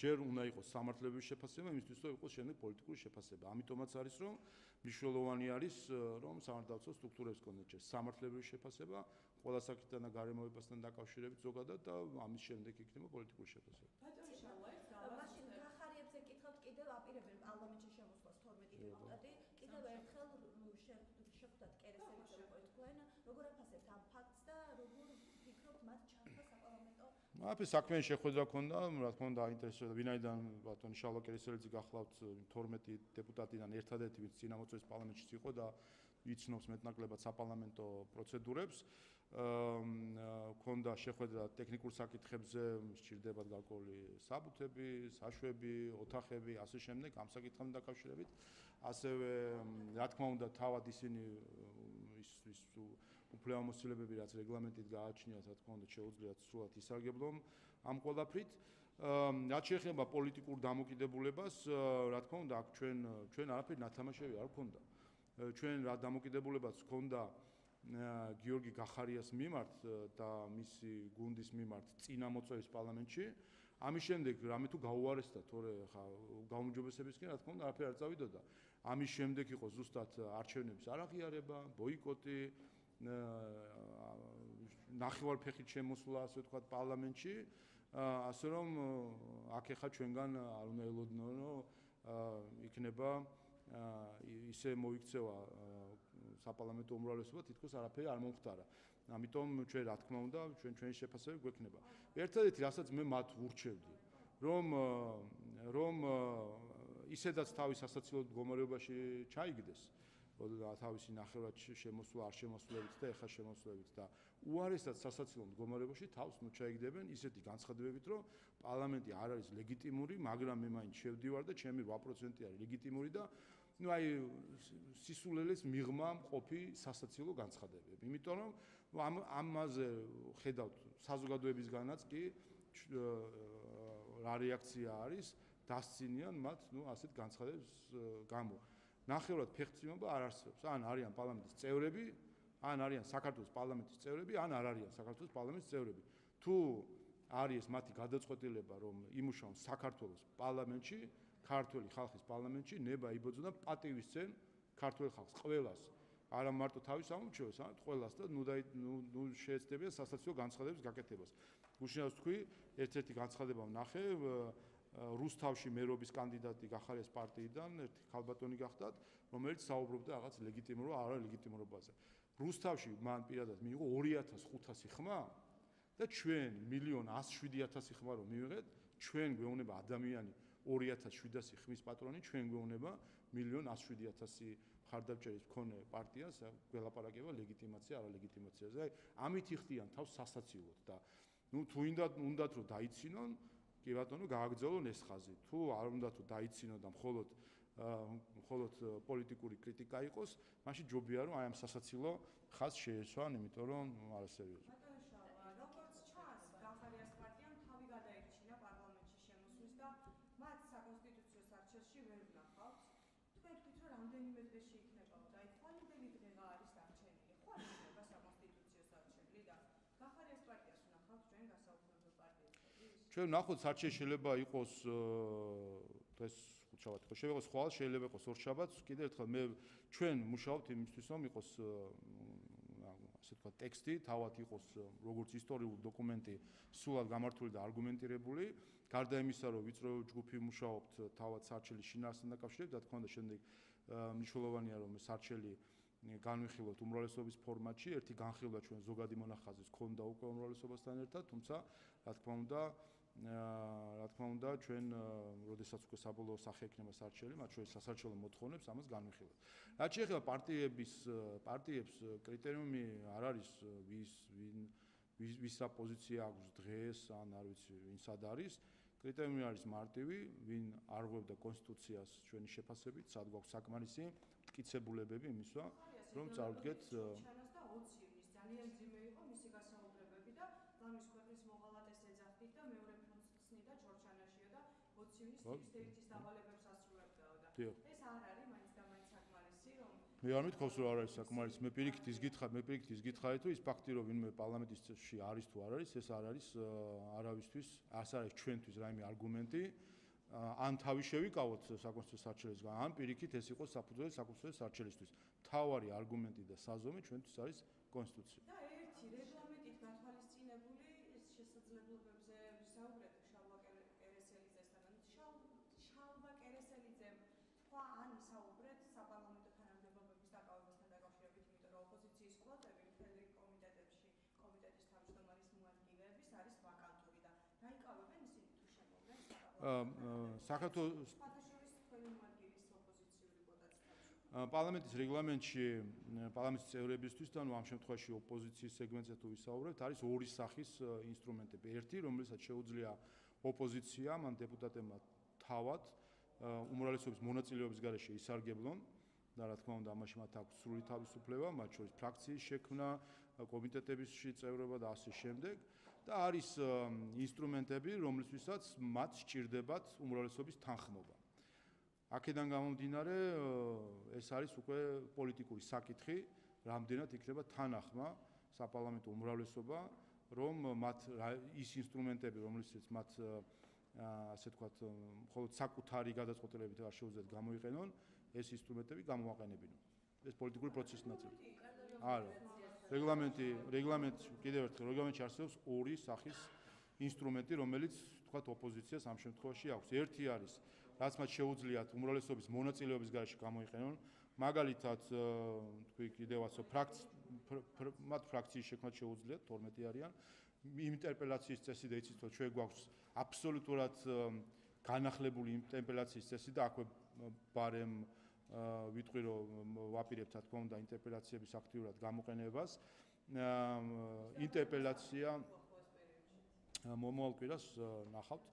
ჯერ უნდა იყოს სამართლებრივი შეფასება, იმისთვის რომ იყოს შემდეგ პოლიტიკური შეფასება. ამიტომაც არის რომ მნიშვნელოვანი არის რომ სამართალდაცვო სტრუქტურებს კონდეთ ჯერ სამართლებრივი შეფასება, ყველა საკითხთან და გარემოებასთან დაკავშირებით ზოგადად და ამის შემდეგ იქნება პოლიტიკური შეფასება. მაშინ გახარიებზე კითხავთ კიდევ აპირებენ პარლამენტში შემოსვლას 12 დეპუტატი, კიდევ ერთხელ შეხვდათ კერესელიძე უკვე თქვენ, როგორ აფასებთ ამ ფაქტს და როგორ ფიქრობთ მათ ჩართვა საპარლამენტო?აფერ საქმეში შეხვედრა ქონდა, რა თქმა უნდა აინტერესებდა ვინაიდან ბატონი შალვა კერესელიძე გახლავთ 12 დეპუტატიდან ერთადერთი ვინც წინამოწვევის პარლამენტშიც იყო და იცნობს მეტნაკლებად საპარლამენტო პროცედურებს. ქონდა შეხვედრა ტექნიკურ საკითხებზე, სჭირდებათ გარკვეული საბუთები, საშვები, ოთახები, ასე შემდეგ, ამ საკითხთან დაკავშირებით. ასევე რა თქმა უნდა თავად ისინი ის უფლებამოსილებები რაც რეგლამენტით გააჩნიათ, რა თქმა უნდა შეუძლიათ სრულად ისარგებლონ ამ ყველაფრით. რაც შეეხება პოლიტიკურ დამოკიდებულებას, რა თქმა უნდა აქ ჩვენ არაფერი ნათამაშები არ გვქონდა. ჩვენ რა დამოკიდებულებაც გვქონდა გიორგი გახარიას მიმართ და მისი გუნდის მიმართ წინამოწვევის პარლამენტში. ამის შემდეგ რამე თუ გაუარესდა თორე ხა გაუმჯობესებისკენ რა თქმა უნდა არაფერი არ წავიდოდა. ამის შემდეგ იყო ზუსტად არჩევნების არაღიარება, ბოიკოტი, ნახევარფეხით შემოსვლა, ასე ვთქვათ, პარლამენტში, ასე რომ აქ ეხა ჩვენგან არ უნდა ელოდნო, რომ იქნება ისე მოიქცევა საპარლამენტო უმრავლესობა, თითქოს არაფერი არ მომხდარა. ამიტომ ჩვენ რა თქმა უნდა ჩვენი შეფასება გვექნება. ერთადერთი რასაც მე მათ ვურჩევდი, რომ ისედაც თავის სასაცილო მდგომარეობაში ჩაიგდეს, თავისი ნახევრად შემოსვლა არ შემოსვლებით და ეხა შემოსვლებით და უარესად სასაცილო მდგომარეობაში თავს ჩაიგდებენ ისეთი განცხადებებით, რომ პარლამენტი არ არის ლეგიტიმური, მაგრამ მე მაინც შევდივარ და ჩემი 8% არის ლეგიტიმური და აი სისულელეს მიღმა მყოფი სასაცილო განცხადებები. იმიტომ რომ ამაზე ხედავთ საზოგადოებისგანაც კი რა რეაქცია არის, დასცინიან მათ, ასეთ განცხადებებს გამო. ნახევრად ფეხმძიმება არ არსებობს. ან არიან პარლამენტის წევრები, ან არიან საქართველოს პარლამენტის წევრები, ან არ არიან საქართველოს პარლამენტის წევრები. თუ არის მათი გადაწყვეტილება, რომ იმუშაონ საქართველოს პარლამენტში, ქართული ხალხის პარლამენტში, ნება იბოძუნა პატივისცენ ქართულ ხალხს, ყველას. არა მარტო თავის ამომრჩევას, არამედ ყველას და ნუ შეეცდებიან სასაცილო განცხადების გაკეთებას. გუშინაც თქვი, ერთ-ერთი განცხადება ვნახე, რუსთავში მერობის კანდიდატი გახარიას პარტიიდან, ერთი ქალბატონი გახდათ, რომელიც საუბრობდა რაღაც ლეგიტიმურ არა ლეგიტიმურობაზე. რუსთავში მან პირადად მიიღო 2500 ხმა და ჩვენ 1,107,000 ხმა რომ მივიღეთ, ჩვენ გვეუბნება ადამიანი 2700 ხმის პატრონი, ჩვენ გვეუბნება 1,107,000 ხარდამჭერის მქონე პარტიას გველაპარაკება ლეგიტიმაცია, არა ლეგიტიმაციაზე. აი, ამით იხდიან თავს სასაცილოდ და თუ უნდათ რომ დაიცინონ, კი ბატონო, გააგრძელონ ეს ხაზი. თუ არ უნდათ რომ დაიცინონ და მხოლოდ პოლიტიკური კრიტიკა იყოს, მაშინ ჯობია რომ აი ამ სასაცილო ხაზს შეეცვან, იმიტომ რომ არასერიოზია. როგორც ჩანს, გახარიას პარტიამ თავი გადაირჩინა პარლამენტში შემოსვლის და მათ საკონსტიტუციო სარჩელში ვერ ვნახავთ. თქვენ თქვით, რომ რამდენიმე დღეში იქნებაო და აი თვალინდელი დღეღა არის დარჩენილი. ხო არ იქნება საკონსტიტუციო სარჩელი და გახარიას პარტიას ვნახავთ ჩვენ გასაუბრებელ პარტიებში. ჩვენ ვნახოთ სარჩელი შეიძლება იყოს დღეს ხუთშაბათი, ხო შეიძლება იყოს ხვალ, შეიძლება იყოს ორშაბათს. კიდევ ერთხელ ჩვენ მუშაობთ იმისთვის, რომ იყოს ასე ვთქვათ ტექსტი, თავად იყოს როგორც ისტორიული დოკუმენტი, სულად გამართული და არგუმენტირებული. გარდა იმისა, რომ ვიწრო ჯგუფი მუშაობთ თავად სარჩელის შინაარსთან დაკავშირებით, რა თქმა უნდა, შემდეგ მნიშვნელოვანია რომ სარჩელი განვიხილოთ უმრავლესობის ფორმატში. ერთი განხილვა ჩვენ ზოგადი მონახაზის ქონდა უკვე უმრავლესობასთან ერთად, თუმცა რა თქმა უნდა რა თქმა უნდა, ჩვენ როდესაც უკვე საბოლოო სახე ექნება სარჩელი, მათ შორის სასარჩელო მოთხოვნებს ამას განვიხილავთ. რაც შეეხება პარტიებს კრიტერიუმი არ არის ვის რა პოზიცია აქვს დღეს, ან არ ვიცი, ვინ სად არის. კრიტერიუმი არის მარტივი, ვინ არ ღვევდა კონსტიტუციას ჩვენი შეფასებით, სად გვაქვს საკმარისი მტკიცებულებები იმისვა, რომ წავდგეთ ჩანას და 20 ივნის ძალიან ძიმე იყო მისი გასაუბრებები და ლამის ქვეყნის მოღალატეს ეძახდით და მეორე ფრონტს ხსნიდა ჩორჩანაშიო და 20 ივნის ერთის დავალებებს ასრულებდაო და ეს არ არის მაინც და მაინც საკმარისი რომ მე არ მithქვავს რომ არ არის საკმარისი მე პირიქით ის გითხარი თუ ის ფაქტი რომ ვინმე პარლამენტში არის თუ არ არის ეს არ არის არავისთვის არ არის ჩვენთვის რაიმე არგუმენტი ან თავი შევიკავოთ საკონსტიტუციო სარჩელისგან ან პირიქით ეს იყოს საფუძველი საკონსტიტუციო სარჩელისთვის მთავარი არგუმენტი და საზომი ჩვენთვის არის კონსტიტუცია და ერთი რეგლამენტით გათვალისწინებული შესაძლებლობებზე ვისაუბრეთ შალვა კერესელიძესთან შალვა კერესელიძემ თქვა ან ისაუბრეთ საპარლამენტო თანამდებობების დაკავებასთან დაკავშირებით იმიტომ რომ ოპოზიციის კვოტები მთელი კომიტეტის თავმჯდომარის მოადგილეების არის ვაკანტური და დაიკავებენ ისინი თუ შემოვლენ საქართველოს პარლამენტის რეგლამენტში პარლამენტის წევრებისთვის და ამ შემთხვევაში ოპოზიციის სეგმენტზე თუ ვისაუბრებთ არის ორი სახის ინსტრუმენტები. ერთი, რომელსაც შეუძლია ოპოზიციამ ან დეპუტატებმა თავად უმრავლესობის მონაწილეობის გარეშე ისარგებლონ და რა თქმა უნდა ამაში მათ აქვს სრული თავისუფლება, მათ შორის ფრაქციის შექმნა, კომიტეტებში წევრობა და ასე შემდეგ. და არის ინსტრუმენტები, რომლისთვისაც მათ სჭირდებათ უმრავლესობის თანხმობა. აქედან გამომდინარე, ეს არის უკვე პოლიტიკური საკითხი, რამდენად იქნება თანახმა საპარლამენტო უმრავლესობა, რომ მათ ის ინსტრუმენტები, რომლისთვისაც მათ ასე ვთქვათ, მხოლოდ საკუთარი გადაწყვეტილებებით არ შეუძლიათ გამოიყენონ, ეს ინსტრუმენტები გამოაყენებინონ. ეს პოლიტიკური პროცესის ნაწილია. არა. რეგლამენტში კიდევ ერთხელ რეგლამენტში არსებობს ორი სახის ინსტრუმენტი, რომელიც ვთქვათ ოპოზიციას ამ შემთხვევაში აქვს. ერთი არის რაც მათ შეუძლიათ უმრავლესობის მონაწილეობის გარეშე გამოიყენონ, მაგალითად, თქვი კიდევაც მათ ფრაქციის შექმნა შეუძლიათ 12 არიან, ინტერპელაციის წესი და იცით რომ ჩვენ გვაქვს აბსოლუტურად განახლებული ინტერპელაციის წესი და აქვე ბარემ ვიტყვი რომ ვაპირებთ რა თქმა უნდა ინტერპელაციების აქტიურად გამოყენებას. ინტერპელაცია მომავალ კვირას ნახავთ.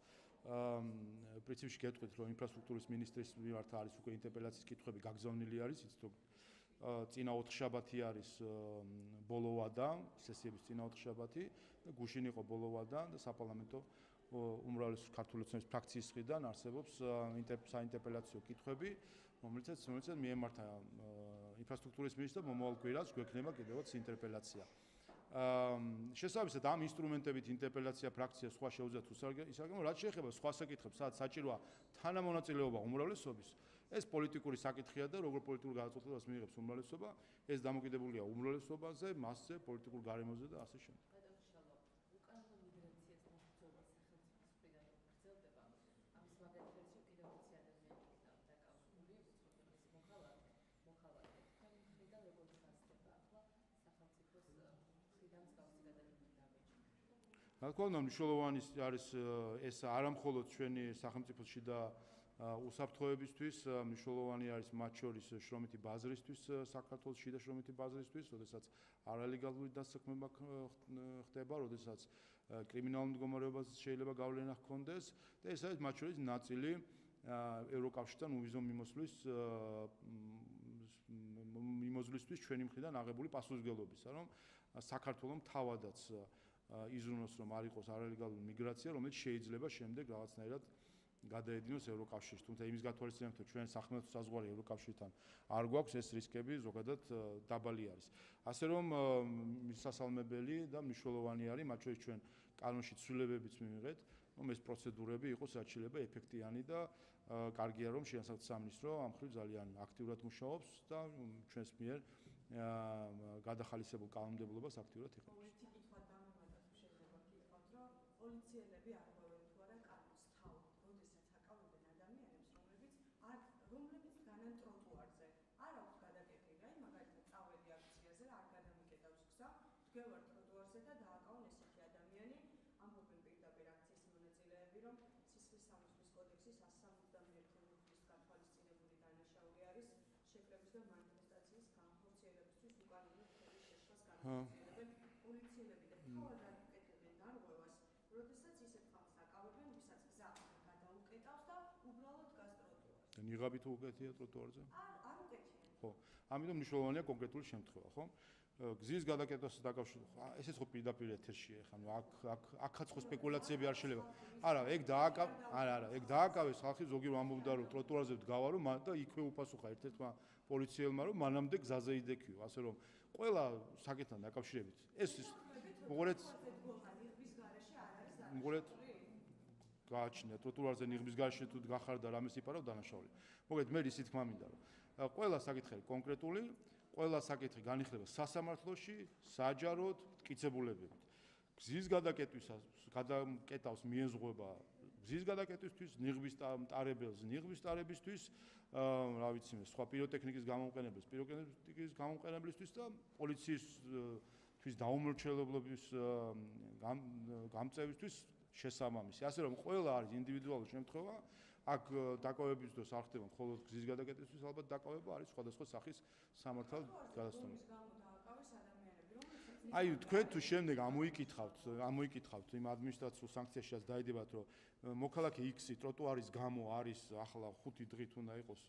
პრინციპში გეტყვით რომ ინფრასტრუქტურის მინისტრის მიმართ არის უკვე ინტერპელაციის კითხვები გაგზავნილი არის, იცით რომ წინა 4 შაბათი არის ბოლოვადა, სესიების წინა 4 შაბათი და გუშინ იყო ბოლოვადა და საპარლამენტო უმრავლესობის ქართული ოცნების ფრაქციის მხრიდან არსებობს საინტერპელაციო კითხვები, რომელსაც მიემართა ინფრასტრუქტურის მინისტრს მომავალ კვირას გვექნება კიდევაც ინტერპელაცია. შესაბამისად ამ ინსტრუმენტებით ინტერპელაცია ფრაქცია სხვა შეუძლიათ ისარგებლონ, რაც შეეხება სხვა საკითხებს, სადაც საჭიროა თანამონაწილეობა უმრავლესობის, ეს პოლიტიკური საკითხია და როგორ პოლიტიკურ გადაწყვეტილებას მიიღებს უმრავლესობა, ეს დამოკიდებულია უმრავლესობაზე, მასზე, პოლიტიკურ გარემოზე და ასე შემდეგ. რა თქმა უნდა, მნიშვნელოვანი არის ეს არამხოლოდ ჩვენი სახელმწიფოში და უსაფრთხოებისთვის, მნიშვნელოვანი არის მათ შორის შრომითი ბაზრისთვის, საქართველოში და შრომითი ბაზრისთვის, როდესაც არალეგალური დასაქმება ხდება, როდესაც კრიმინალურ მდგომარეობას შეიძლება გავლენა ჰქონდეს და ეს არის მათ შორის ნაწილი ევროკავშირთან უვიზო მიმოზვლისთვის ჩვენი მხრიდან აღებული პასუხისმგებლობისა, რომ საქართველოს თავადაც იზრუნოს რომ არ იყოს არალეგალური მიგრაცია, რომელიც შეიძლება შემდეგ რაღაცნაირად გადაედინოს ევროკავშირში. თუმცა იმის გათვალისწინებით, რომ ჩვენ სახელმწიფო საზღვარი ევროკავშირთან არ გვაქვს, ეს რისკები ზოგადად დაბალი არის. ასე რომ მისასალმებელი და მნიშვნელოვანი არის, მათ შორის ჩვენ კანონში ცვლილებებიც მივიღეთ, რომ ეს პროცედურები იყოს რაც შეიძლება ეფექტიანი და კარგია რომ შეასრულოს სამინისტრო ამ ხრივ ძალიან აქტიურად მუშაობს და ჩვენს მიერ გადახალისებულ კანონმდებლობას აქტიურად იღებს. პოლიციელები არ ღვევენ თუ არა კანონს თავად, როდესაც აკავებენ ადამიანებს, რომლებიც განან ტროტუარზე. არ აქვს გადაკეტილი, აი მაგალითად წავედი აქციაზე, არ გადამიკეტავს გზა, დგევარ ტროტუარზე და დააკავონ ესეთი ადამიანი, ამბობენ პირდაპირ აქციის მონაწილეები და მანიფესტაციის განხორციელებისთვის უკანონო ფერის შეშლას განახორციელებენ პოლიციელები და თავად აკეთებენ დარღვევას, როდესაც ისეთ ხალხს აკავებენ, ვისაც გზა გადაუკეტავს და უბრალოდ დგას ტროტუარზე. ნიღაბი თუ უკეთია ტროტუარზე? არ უკეთია. ხო. ამიტომ მნიშვნელოვანია კონკრეტული შემთხვევა, ხო? გზის გადაკეთებას დაკავშირებით, ესეც ხო პირდაპირ ეთერშია, ხანუ აქაც ხო სპეკულაციები არ შეიძლება. არა, ეგ დააკავეს ხალხი, ზოგი რომ ამბობდა რომ ტროტუარზე დგავა რომ და იქვე უპასუხა ერთ-ერთმა პოლიციელმა რომ მანამდე გზაზე იდექიო, ასე რომ ყველა საკითხთან დაკავშირებით ეს მოყოლეთ გააჩნია ტროტუარზე ნიღბის გარეშე თუ გახარ და რამეს იპარავ დანაშაული. მოგეთ მე ისიც თქმა მინდა რომ ყველა საკითხი კონკრეტული, ყველა საკითხი განიხილება სასამართლოში, საჯაროდ, მტკიცებულებებით. გზის გადაკეთავს მიეზღუება გზის გადაკეთვისთვის, ნიღბის მტარებელს ნიღბის მტარებისთვის, რა ვიცი მე, სხვა პიროტექნიკის გამომყენებელს პიროტექნიკის გამომყენებლისთვის და პოლიციისთვის დაუმორჩილებლობის გამწევისთვის შესაბამისი. ასე რომ ყველა არის ინდივიდუალური შემთხვევა. აქ დაკავების დროს არ ხდება მხოლოდ გზის გადაკეთებისთვის, ალბათ დაკავება არის სხვადასხვა სახის სამართალ გადასტურება. აი თქვენ თუ შემდეგ ამოიკითხავთ იმ ადმინისტრაციულ სანქციაშიც დაიდებათ რომ მოქალაქე X-ი ტროტუარის გამო არის ახლა 5 დღით უნდა იყოს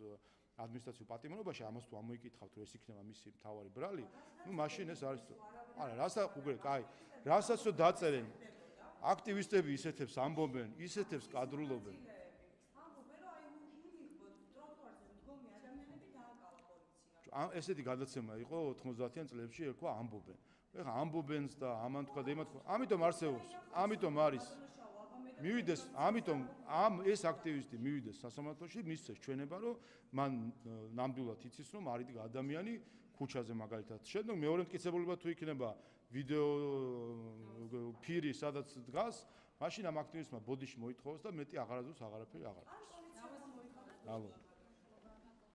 ადმინისტრაციულ პატიმრობაში, ამას თუ ამოიკითხავთ რომ ეს იქნება მისი მთავარი ბრალი, ნუ მაშინ ეს არის არა, რასაც რომ დაწერენ აქტივისტები ისეთებს ამბობენ, ისეთებს კადრულობენ. ესეთი გადაცემა იყო 90-იან წლებში, ერქვა ამბობენ. ეხლა ამბობენს და ამან თქვა და იმან თქვა. ამიტომ არსებობს, ამიტომ არის. მივიდეს, ამიტომ ეს აქტივისტი მივიდეს სასამართლოში, მისცეს ჩვენება, რომ მან ნამდვილად იცის, რომ არ იდგა ადამიანი ქუჩაზე მაგალითად. შემდეგ მეორე მტკიცებულება თუ იქნება ვიდეო ფირი სადაც დგას, მაშინ ამ აქტივისტმა ბოდიში მოითხოვოს და მეტი აღარასდროს აღარაფერი აღარ არის.